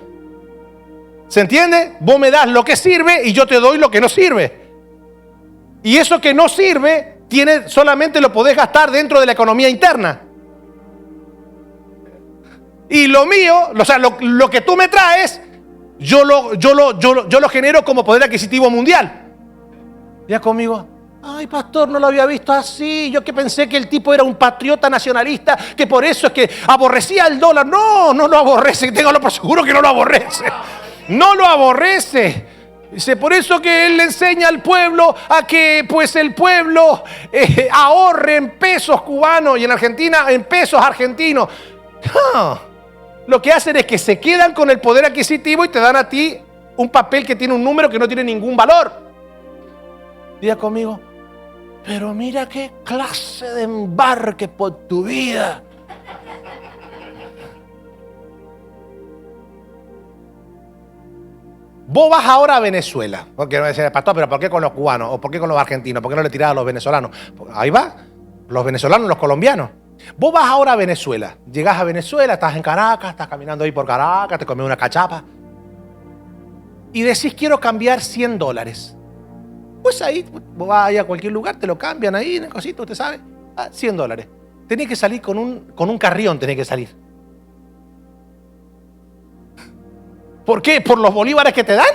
¿Se entiende? Vos me das lo que sirve y yo te doy lo que no sirve. Y eso que no sirve, solamente lo podés gastar dentro de la economía interna. Y lo mío, o sea, lo que tú me traes, yo lo genero como poder adquisitivo mundial. Ya conmigo, ay pastor, no lo había visto así. Yo que pensé que el tipo era un patriota nacionalista, que por eso es que aborrecía el dólar. No lo aborrece, téngalo por seguro que no lo aborrece. No lo aborrece. Dice, por eso que él le enseña al pueblo a que pues el pueblo ahorre en pesos cubanos y en Argentina en pesos argentinos. No. Lo que hacen es que se quedan con el poder adquisitivo y te dan a ti un papel que tiene un número que no tiene ningún valor. Diga conmigo, pero mira qué clase de embarque por tu vida. Vos vas ahora a Venezuela, porque no decir, pastor, pero ¿por qué con los cubanos? ¿O por qué con los argentinos? ¿Por qué no le tirás a los venezolanos? Ahí va, los venezolanos, los colombianos. Vos vas ahora a Venezuela, llegás a Venezuela, estás en Caracas, estás caminando ahí por Caracas, te comes una cachapa y decís quiero cambiar $100. Pues ahí, vos vas ahí a cualquier lugar, te lo cambian ahí, en el cosito, usted sabe, $100. Tenés que salir con un carrión, tenés que salir. ¿Por qué? ¿Por los bolívares que te dan?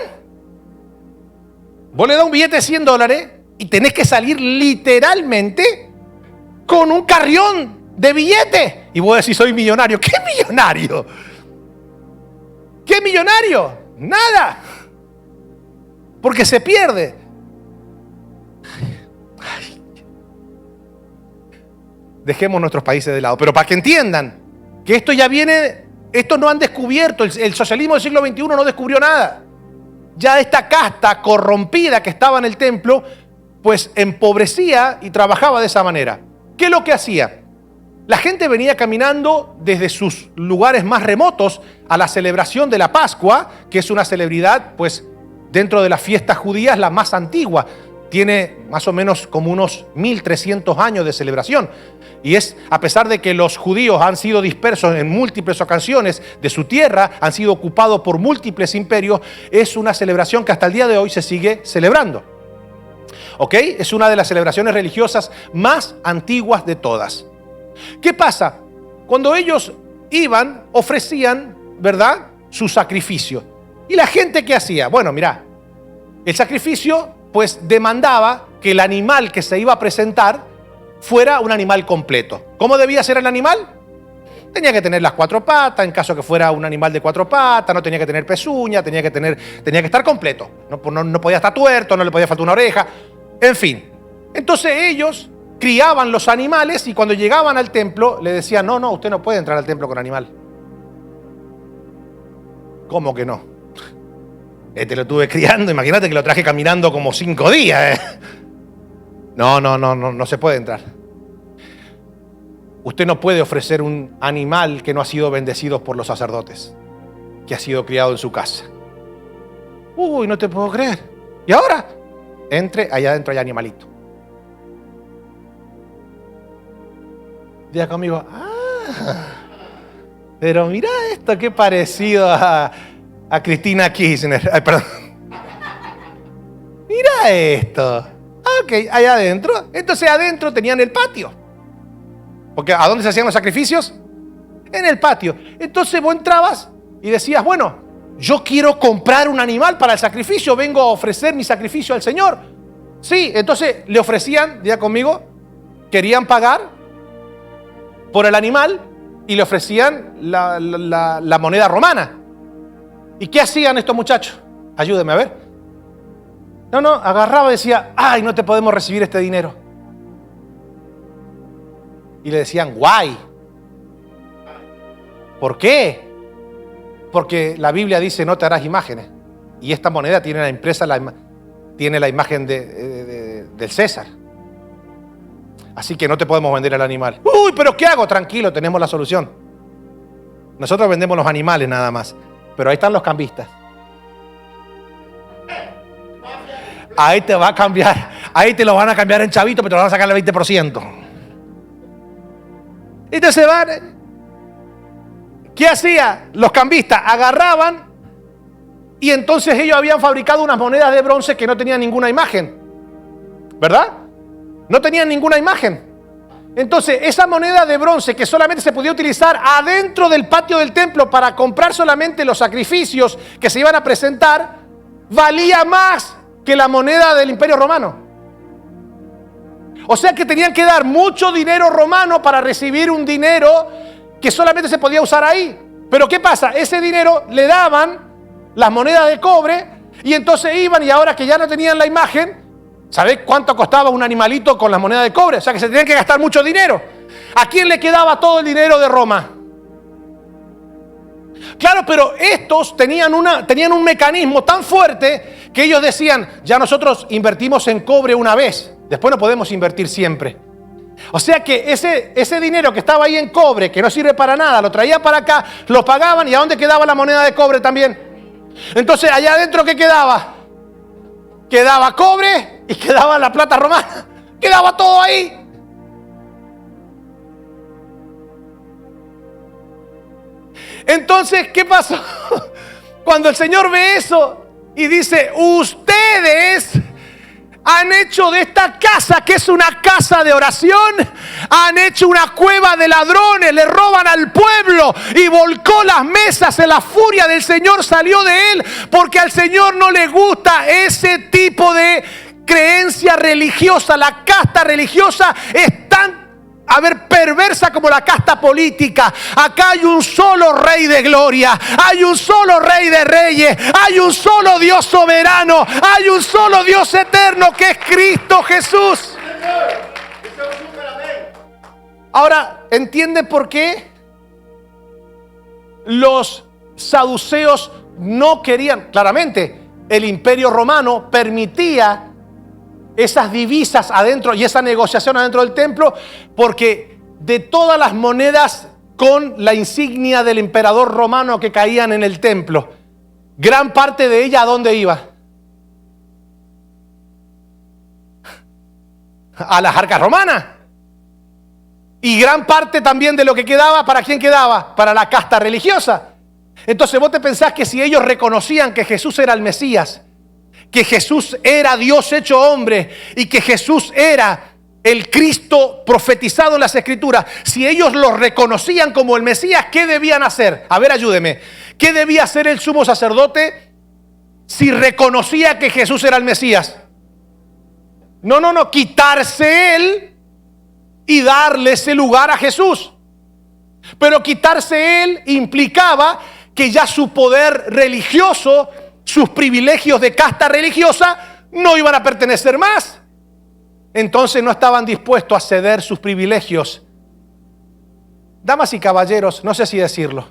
Vos le das un billete de $100 y tenés que salir literalmente con un carrión de billetes. Y vos decís, soy millonario. ¿Qué millonario? ¿Qué millonario? Nada. Porque se pierde. Dejemos nuestros países de lado. Pero para que entiendan que esto ya viene, esto no han descubierto. El socialismo del siglo XXI no descubrió nada. Ya esta casta corrompida que estaba en el templo, pues empobrecía y trabajaba de esa manera. ¿Qué es lo que hacía? La gente venía caminando desde sus lugares más remotos a la celebración de la Pascua, que es una celebridad, pues, dentro de las fiestas judías la más antigua. Tiene más o menos como unos 1300 años de celebración. Y es, a pesar de que los judíos han sido dispersos en múltiples ocasiones de su tierra, han sido ocupados por múltiples imperios, es una celebración que hasta el día de hoy se sigue celebrando. ¿Ok? Es una de las celebraciones religiosas más antiguas de todas. ¿Qué pasa? Cuando ellos iban, ofrecían, ¿verdad?, su sacrificio. ¿Y la gente qué hacía? Bueno, mirá, el sacrificio pues demandaba que el animal que se iba a presentar fuera un animal completo. ¿Cómo debía ser el animal? Tenía que tener las 4 patas, en caso que fuera un animal de 4 patas, no tenía que tener pezuña, tenía que estar completo. No podía estar tuerto, no le podía faltar una oreja, en fin. Entonces ellos criaban los animales y cuando llegaban al templo le decían, no, usted no puede entrar al templo con animal. ¿Cómo que no? Este lo estuve criando, imagínate que lo traje caminando como 5 días. No se puede entrar. Usted no puede ofrecer un animal que no ha sido bendecido por los sacerdotes, que ha sido criado en su casa. Uy, no te puedo creer. ¿Y ahora? Entre, allá adentro hay animalito. Diga conmigo, pero mira esto, qué parecido a Cristina Kirchner. Ay, perdón. Mira esto. Ok, allá adentro. Entonces adentro tenían el patio. Porque ¿a dónde se hacían los sacrificios? En el patio. Entonces vos entrabas y decías, bueno, yo quiero comprar un animal para el sacrificio, vengo a ofrecer mi sacrificio al Señor. Sí, entonces le ofrecían, diga conmigo, querían pagar por el animal y le ofrecían la moneda romana. ¿Y qué hacían estos muchachos? Ayúdeme a ver. No, agarraba y decía, ay, no te podemos recibir este dinero. Y le decían, guay. ¿Por qué? Porque la Biblia dice, no te harás imágenes. Y esta moneda tiene la impresa, tiene la imagen del César. Así que no te podemos vender el animal. Uy, pero ¿qué hago? Tranquilo, tenemos la solución. Nosotros vendemos los animales nada más. Pero ahí están los cambistas. Ahí te va a cambiar. Ahí te lo van a cambiar en chavito, pero te lo van a sacar el 20%. Entonces van. ¿Qué hacía? Los cambistas agarraban y entonces ellos habían fabricado unas monedas de bronce que no tenían ninguna imagen. ¿Verdad? No tenían ninguna imagen. Entonces, esa moneda de bronce que solamente se podía utilizar adentro del patio del templo para comprar solamente los sacrificios que se iban a presentar, valía más que la moneda del Imperio Romano. O sea que tenían que dar mucho dinero romano para recibir un dinero que solamente se podía usar ahí. Pero ¿qué pasa? Ese dinero le daban las monedas de cobre y entonces iban y ahora que ya no tenían la imagen, ¿sabés cuánto costaba un animalito con las monedas de cobre? O sea que se tenían que gastar mucho dinero. ¿A quién le quedaba todo el dinero de Roma? Claro, pero estos tenían un mecanismo tan fuerte que ellos decían, ya nosotros invertimos en cobre una vez, después no podemos invertir siempre. O sea que ese dinero que estaba ahí en cobre, que no sirve para nada, lo traían para acá, lo pagaban y ¿a dónde quedaba la moneda de cobre también? Entonces allá adentro ¿qué quedaba? Quedaba cobre y quedaba la plata romana. Quedaba todo ahí. Entonces, ¿qué pasó? Cuando el Señor ve eso y dice, ustedes han hecho de esta casa, que es una casa de oración, han hecho una cueva de ladrones, le roban al pueblo y volcó las mesas. En la furia del Señor salió de él, porque al Señor no le gusta ese tipo de creencia religiosa. La casta religiosa es tan perversa como la casta política. Acá hay un solo Rey de gloria, hay un solo Rey de reyes, hay un solo Dios soberano, hay un solo Dios eterno que es Cristo Jesús. Ahora, ¿entienden por qué los saduceos no querían? Claramente, el Imperio Romano permitía esas divisas adentro y esa negociación adentro del templo, porque de todas las monedas con la insignia del emperador romano que caían en el templo, gran parte de ella ¿a dónde iba? A las arcas romanas. Y gran parte también de lo que quedaba, ¿para quién quedaba? Para la casta religiosa. Entonces vos te pensás que si ellos reconocían que Jesús era el Mesías, que Jesús era Dios hecho hombre y que Jesús era el Cristo profetizado en las Escrituras, si ellos lo reconocían como el Mesías, ¿qué debían hacer? A ver, ayúdeme. ¿Qué debía hacer el sumo sacerdote si reconocía que Jesús era el Mesías? No, quitarse él y darle ese lugar a Jesús. Pero quitarse él implicaba que ya su poder religioso, sus privilegios de casta religiosa, no iban a pertenecer más. Entonces no estaban dispuestos a ceder sus privilegios. Damas y caballeros, no sé si decirlo.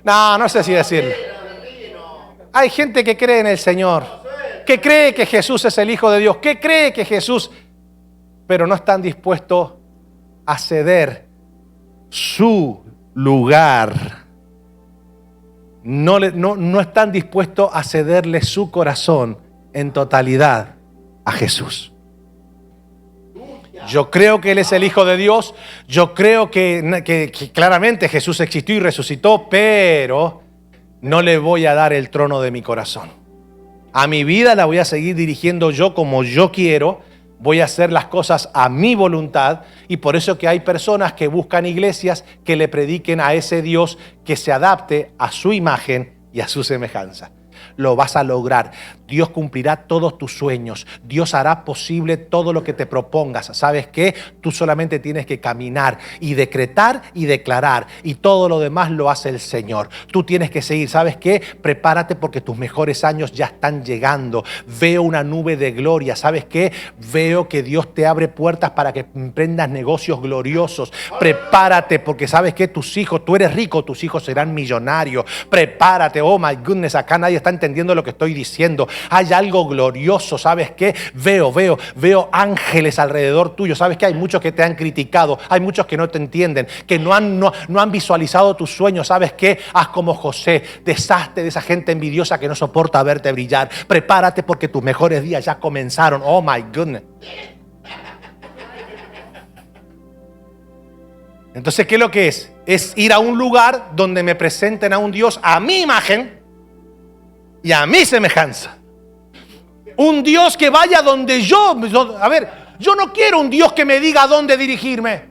No sé si decirlo. Hay gente que cree en el Señor, que cree que Jesús es el Hijo de Dios, que cree que Jesús, pero no están dispuestos a ceder su lugar. No están dispuestos a cederle su corazón en totalidad a Jesús. Yo creo que Él es el Hijo de Dios. Yo creo que claramente Jesús existió y resucitó, pero no le voy a dar el trono de mi corazón. A mi vida la voy a seguir dirigiendo yo como yo quiero. Voy a hacer las cosas a mi voluntad, y por eso que hay personas que buscan iglesias que le prediquen a ese Dios que se adapte a su imagen y a su semejanza. Lo vas a lograr. Dios cumplirá todos tus sueños. Dios hará posible todo lo que te propongas. ¿Sabes qué? Tú solamente tienes que caminar y decretar y declarar, y todo lo demás lo hace el Señor. Tú tienes que seguir. ¿Sabes qué? Prepárate porque tus mejores años ya están llegando. Veo una nube de gloria. ¿Sabes qué? Veo que Dios te abre puertas para que emprendas negocios gloriosos. Prepárate porque ¿sabes qué? Tus hijos, tú eres rico, tus hijos serán millonarios. Prepárate. Oh my goodness, acá nadie está entendiendo lo que estoy diciendo. Hay algo glorioso. ¿Sabes qué? Veo ángeles alrededor tuyo. ¿Sabes qué? Hay muchos que te han criticado, hay muchos que no te entienden, que no han visualizado tus sueños. ¿Sabes qué? Haz como José, deshazte de esa gente envidiosa que no soporta verte brillar. Prepárate porque tus mejores días ya comenzaron. Oh my goodness. Entonces, ¿qué es lo que es? Es ir a un lugar donde me presenten a un Dios a mi imagen y a mi semejanza. Un Dios que vaya donde yo... A ver, yo no quiero un Dios que me diga a dónde dirigirme.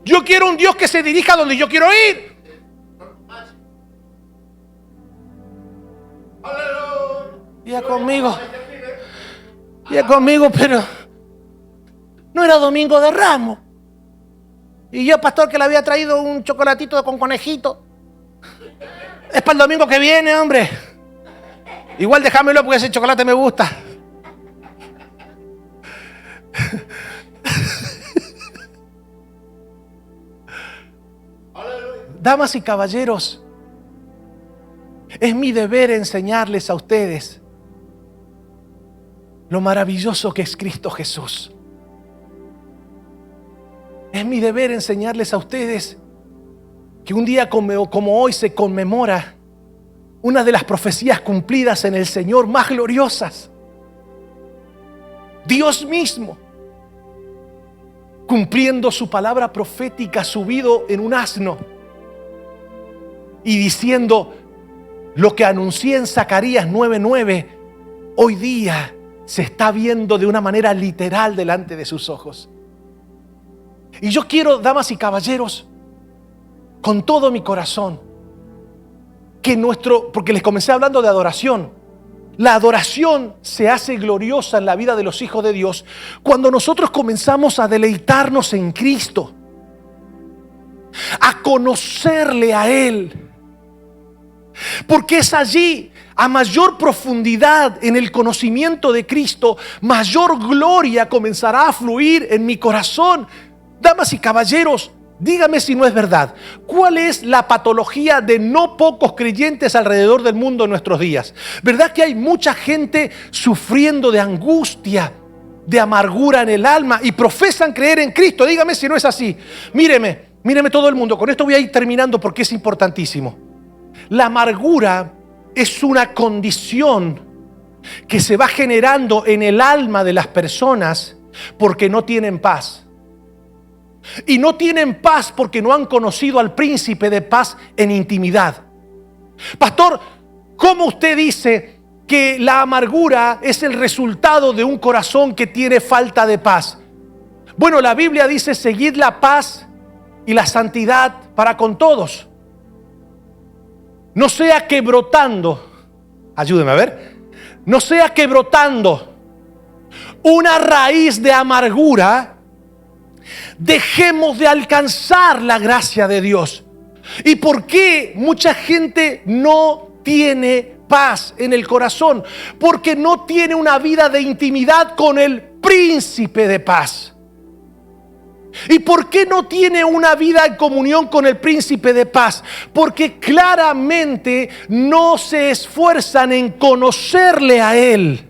Yo quiero un Dios que se dirija donde yo quiero ir. Ya conmigo, pero no era Domingo de Ramos. Y yo, pastor, que le había traído un chocolatito con conejito. Es para el domingo que viene, hombre. Igual déjamelo porque ese chocolate me gusta. Damas y caballeros, es mi deber enseñarles a ustedes lo maravilloso que es Cristo Jesús. Es mi deber enseñarles a ustedes que un día como hoy se conmemora una de las profecías cumplidas en el Señor más gloriosas. Dios mismo, cumpliendo su palabra profética, subido en un asno y diciendo lo que anuncié en Zacarías 9:9, hoy día se está viendo de una manera literal delante de sus ojos. Y yo quiero, damas y caballeros, con todo mi corazón, que porque les comencé hablando de adoración. La adoración se hace gloriosa en la vida de los hijos de Dios cuando nosotros comenzamos a deleitarnos en Cristo, a conocerle a Él. Porque es allí, a mayor profundidad en el conocimiento de Cristo, mayor gloria comenzará a fluir en mi corazón. Damas y caballeros, dígame si no es verdad. ¿Cuál es la patología de no pocos creyentes alrededor del mundo en nuestros días? ¿Verdad que hay mucha gente sufriendo de angustia, de amargura en el alma y profesan creer en Cristo? Dígame si no es así. Míreme todo el mundo. Con esto voy a ir terminando porque es importantísimo. La amargura es una condición que se va generando en el alma de las personas porque no tienen paz. Y no tienen paz porque no han conocido al príncipe de paz en intimidad. Pastor, ¿cómo usted dice que la amargura es el resultado de un corazón que tiene falta de paz? Bueno, la Biblia dice: seguid la paz y la santidad para con todos. No sea que brotando, ayúdeme a ver, no sea que brotando una raíz de amargura, dejemos de alcanzar la gracia de Dios. ¿Y por qué mucha gente no tiene paz en el corazón? Porque no tiene una vida de intimidad con el príncipe de paz. ¿Y por qué no tiene una vida en comunión con el príncipe de paz? Porque claramente no se esfuerzan en conocerle a Él.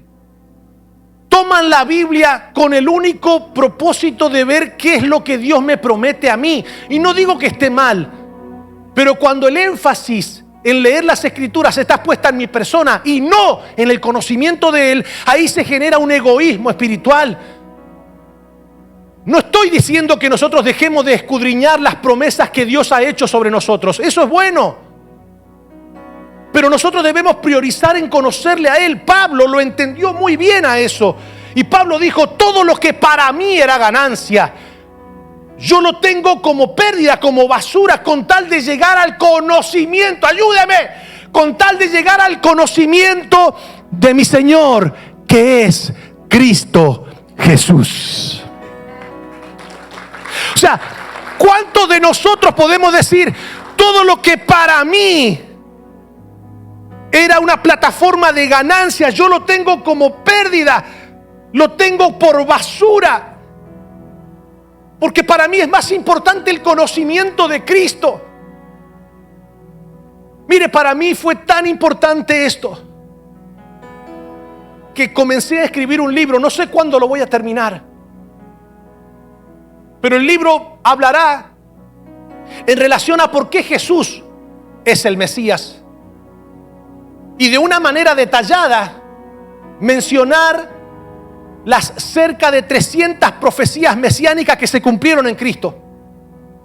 Toman la Biblia con el único propósito de ver qué es lo que Dios me promete a mí. Y no digo que esté mal, pero cuando el énfasis en leer las Escrituras está puesta en mi persona y no en el conocimiento de Él, ahí se genera un egoísmo espiritual. No estoy diciendo que nosotros dejemos de escudriñar las promesas que Dios ha hecho sobre nosotros. Eso es bueno. Pero nosotros debemos priorizar en conocerle a Él. Pablo lo entendió muy bien a eso. Y Pablo dijo: todo lo que para mí era ganancia, yo lo tengo como pérdida, como basura, con tal de llegar al conocimiento. Ayúdeme. Con tal de llegar al conocimiento de mi Señor, que es Cristo Jesús. O sea, ¿cuántos de nosotros podemos decir: todo lo que para mí era una plataforma de ganancia, yo lo tengo como pérdida, lo tengo por basura? Porque para mí es más importante el conocimiento de Cristo. Mire, para mí fue tan importante esto que comencé a escribir un libro. No sé cuándo lo voy a terminar, pero el libro hablará en relación a por qué Jesús es el Mesías. Y de una manera detallada mencionar las cerca de 300 profecías mesiánicas que se cumplieron en Cristo.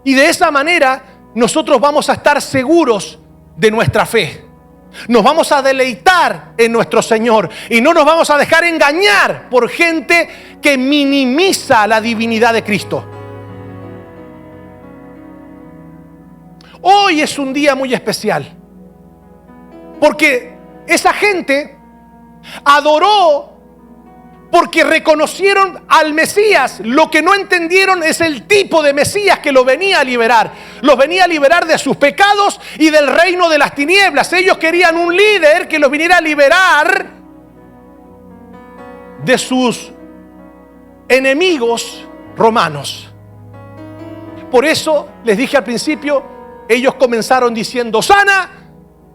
Y de esa manera nosotros vamos a estar seguros de nuestra fe. Nos vamos a deleitar en nuestro Señor y no nos vamos a dejar engañar por gente que minimiza la divinidad de Cristo. Hoy es un día muy especial porque esa gente adoró porque reconocieron al Mesías. Lo que no entendieron es el tipo de Mesías que los venía a liberar. Los venía a liberar de sus pecados y del reino de las tinieblas. Ellos querían un líder que los viniera a liberar de sus enemigos romanos. Por eso les dije al principio, ellos comenzaron diciendo Hosana.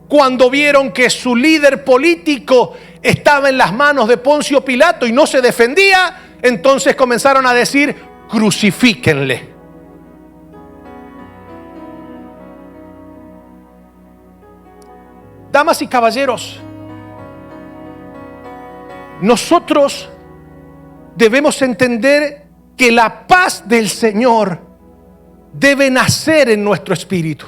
Cuando vieron que su líder político estaba en las manos de Poncio Pilato y no se defendía, entonces comenzaron a decir: crucifíquenle. Damas y caballeros, nosotros debemos entender que la paz del Señor debe nacer en nuestro espíritu.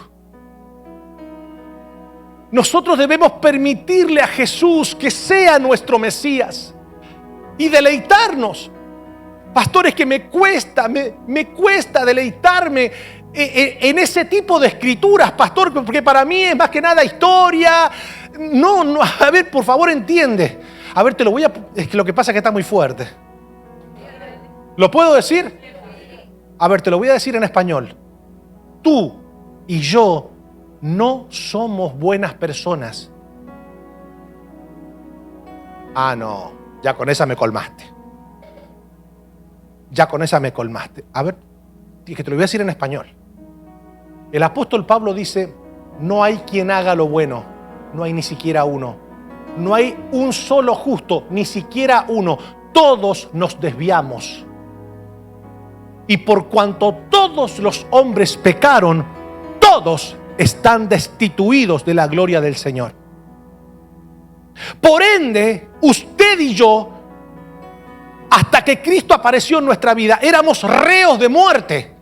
Nosotros debemos permitirle a Jesús que sea nuestro Mesías y deleitarnos. Pastores, que me cuesta deleitarme en ese tipo de escrituras, pastor, porque para mí es más que nada historia. No, a ver, por favor, entiende. A ver, es que lo que pasa es que está muy fuerte. ¿Lo puedo decir? A ver, te lo voy a decir en español. Tú y yo no somos buenas personas. Ah, no, ya con esa me colmaste. A ver, que te lo voy a decir en español. El apóstol Pablo dice: no hay quien haga lo bueno, no hay ni siquiera uno. No hay un solo justo, ni siquiera uno. Todos nos desviamos. Y por cuanto todos los hombres pecaron, todos están destituidos de la gloria del Señor. Por ende, usted y yo, hasta que Cristo apareció en nuestra vida, éramos reos de muerte.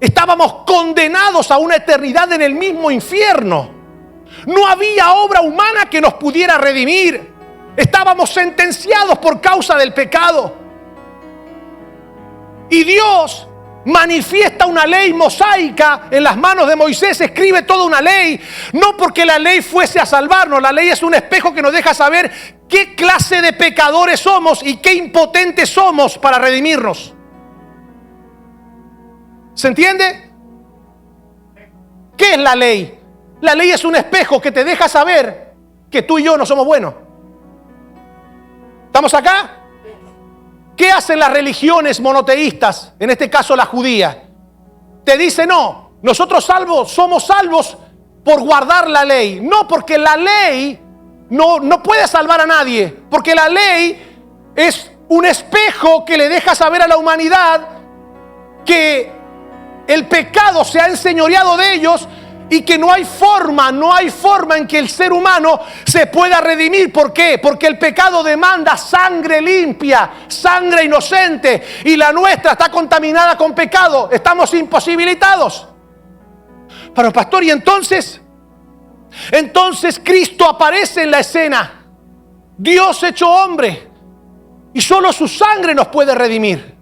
Estábamos condenados a una eternidad en el mismo infierno. No había obra humana que nos pudiera redimir. Estábamos sentenciados por causa del pecado. Y Dios manifiesta una ley mosaica en las manos de Moisés, escribe toda una ley, no porque la ley fuese a salvarnos, la ley es un espejo que nos deja saber qué clase de pecadores somos y qué impotentes somos para redimirnos. ¿Se entiende? ¿Qué es la ley? La ley es un espejo que te deja saber que tú y yo no somos buenos. ¿Estamos acá? ¿Qué hacen las religiones monoteístas? En este caso la judía. Te dice no, nosotros somos salvos por guardar la ley. No, porque la ley no puede salvar a nadie. Porque la ley es un espejo que le deja saber a la humanidad que el pecado se ha enseñoreado de ellos y que no hay forma en que el ser humano se pueda redimir. ¿Por qué? Porque el pecado demanda sangre limpia, sangre inocente, y la nuestra está contaminada con pecado. Estamos imposibilitados. Pero pastor, ¿y entonces Cristo aparece en la escena, Dios hecho hombre, y solo su sangre nos puede redimir?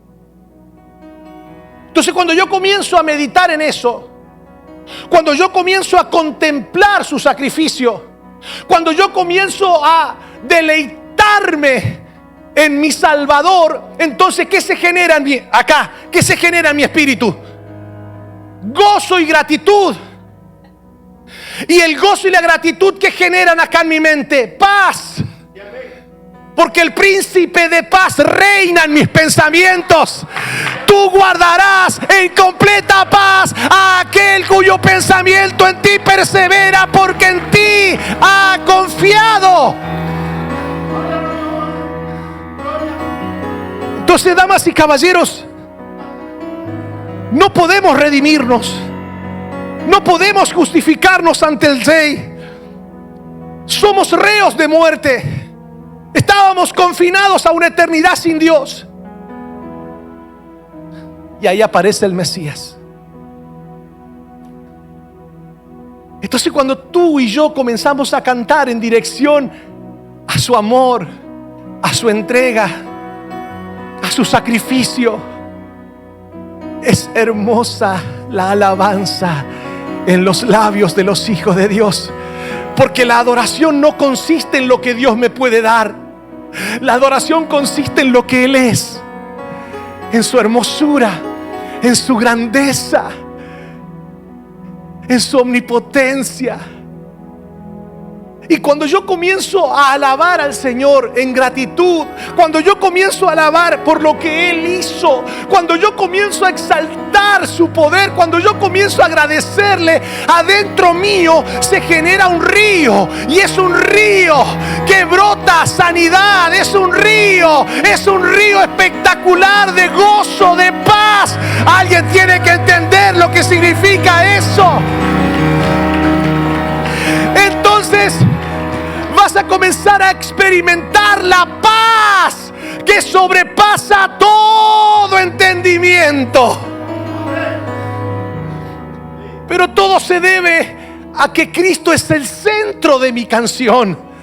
Entonces, cuando yo comienzo a meditar en eso, cuando yo comienzo a contemplar su sacrificio, cuando yo comienzo a deleitarme en mi Salvador, entonces, ¿qué se genera en mí? Acá, ¿qué se genera en mi espíritu? Gozo y gratitud. Y el gozo y la gratitud que generan acá en mi mente, paz. Porque el príncipe de paz reina en mis pensamientos. Tú guardarás en completa paz a aquel cuyo pensamiento en ti persevera, porque en ti ha confiado. Entonces, damas y caballeros, no podemos redimirnos, no podemos justificarnos ante el Rey. Somos reos de muerte. Estábamos confinados a una eternidad sin Dios. Y ahí aparece el Mesías. Entonces, cuando tú y yo comenzamos a cantar en dirección a su amor, a su entrega, a su sacrificio, es hermosa la alabanza en los labios de los hijos de Dios. Porque la adoración no consiste en lo que Dios me puede dar. La adoración consiste en lo que Él es, en su hermosura, en su grandeza, en su omnipotencia. Y cuando yo comienzo a alabar al Señor en gratitud, cuando yo comienzo a alabar por lo que Él hizo, cuando yo comienzo a exaltar su poder, cuando yo comienzo a agradecerle, adentro mío se genera un río. Y es un río que brota sanidad, es un río espectacular de gozo, de paz. Alguien tiene que entender lo que significa eso. Entonces vas a comenzar a experimentar la paz que sobrepasa todo entendimiento. Pero todo se debe a que Cristo es el centro de mi canción.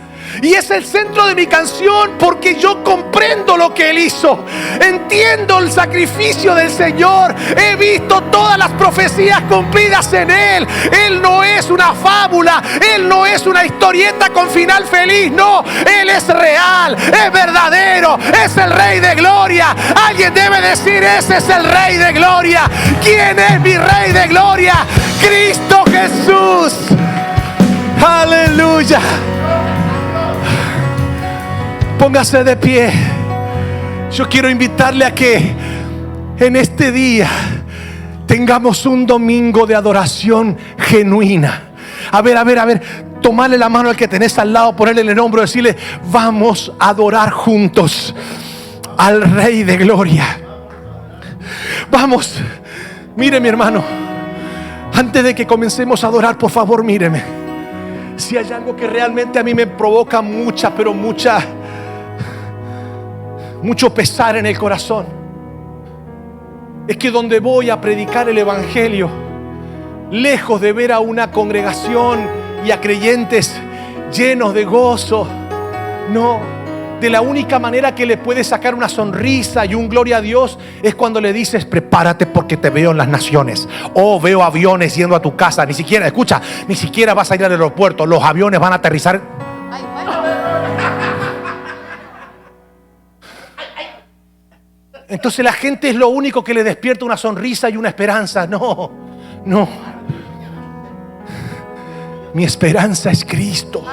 Y es el centro de mi canción porque yo comprendo lo que Él hizo. Entiendo el sacrificio del Señor. He visto todas las profecías cumplidas en Él. Él no es una fábula. Él no es una historieta con final feliz. No, Él es real, es verdadero, es el Rey de Gloria. Alguien debe decir: ese es el Rey de Gloria. ¿Quién es mi Rey de Gloria? Cristo Jesús. Aleluya. Póngase de pie. Yo quiero invitarle a que en este día tengamos un domingo de adoración genuina. A ver, tomarle la mano al que tenés al lado, ponerle en el hombro y decirle: vamos a adorar juntos al Rey de Gloria. Vamos. Mire, mi hermano, antes de que comencemos a adorar, por favor, míreme. Si hay algo que realmente a mí me provoca mucho pesar en el corazón, es que donde voy a predicar el evangelio, lejos de ver a una congregación y a creyentes llenos de gozo, no, de la única manera que le puedes sacar una sonrisa y un gloria a Dios es cuando le dices: prepárate porque te veo en las naciones. Oh, veo aviones yendo a tu casa. Ni siquiera, escucha, ni siquiera vas a ir al aeropuerto. Los aviones van a aterrizar. Ay, bueno. Entonces la gente es lo único que le despierta una sonrisa y una esperanza. No, no. Mi esperanza es Cristo.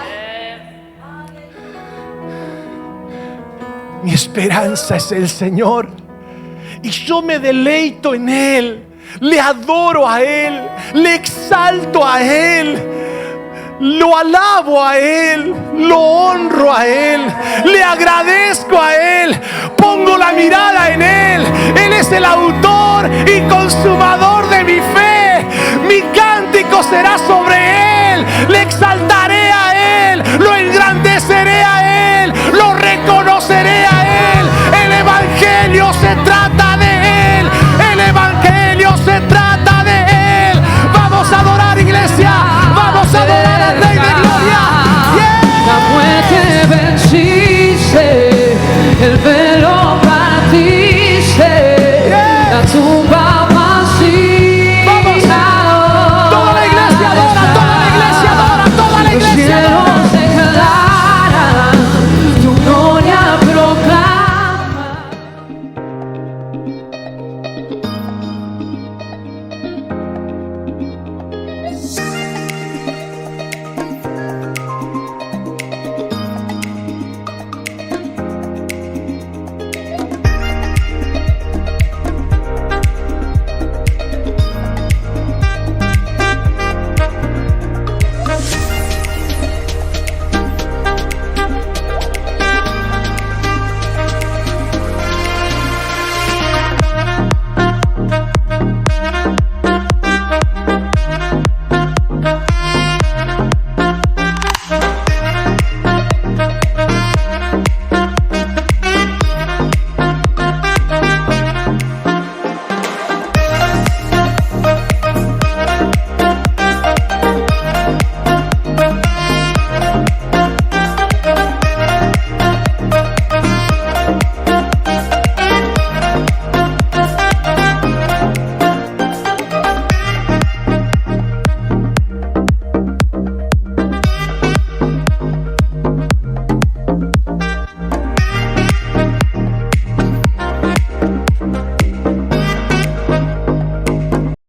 Mi esperanza es el Señor. Y yo me deleito en Él. Le adoro a Él. Le exalto a Él. Lo alabo a Él. Lo honro a Él. Le agradezco a Él. Pongo la mirada en Él. Él es el autor y consumador de mi fe. Mi cántico será sobre Él. Le exaltaré a Él. Lo engrandeceré a Él. Lo reconoceré a Él. El evangelio se trata de Él. El evangelio se trata de Él. Vamos a adorar, iglesia. Vamos a adorar al Rey de Gloria. La muerte venciste, el velo partiste, la tumba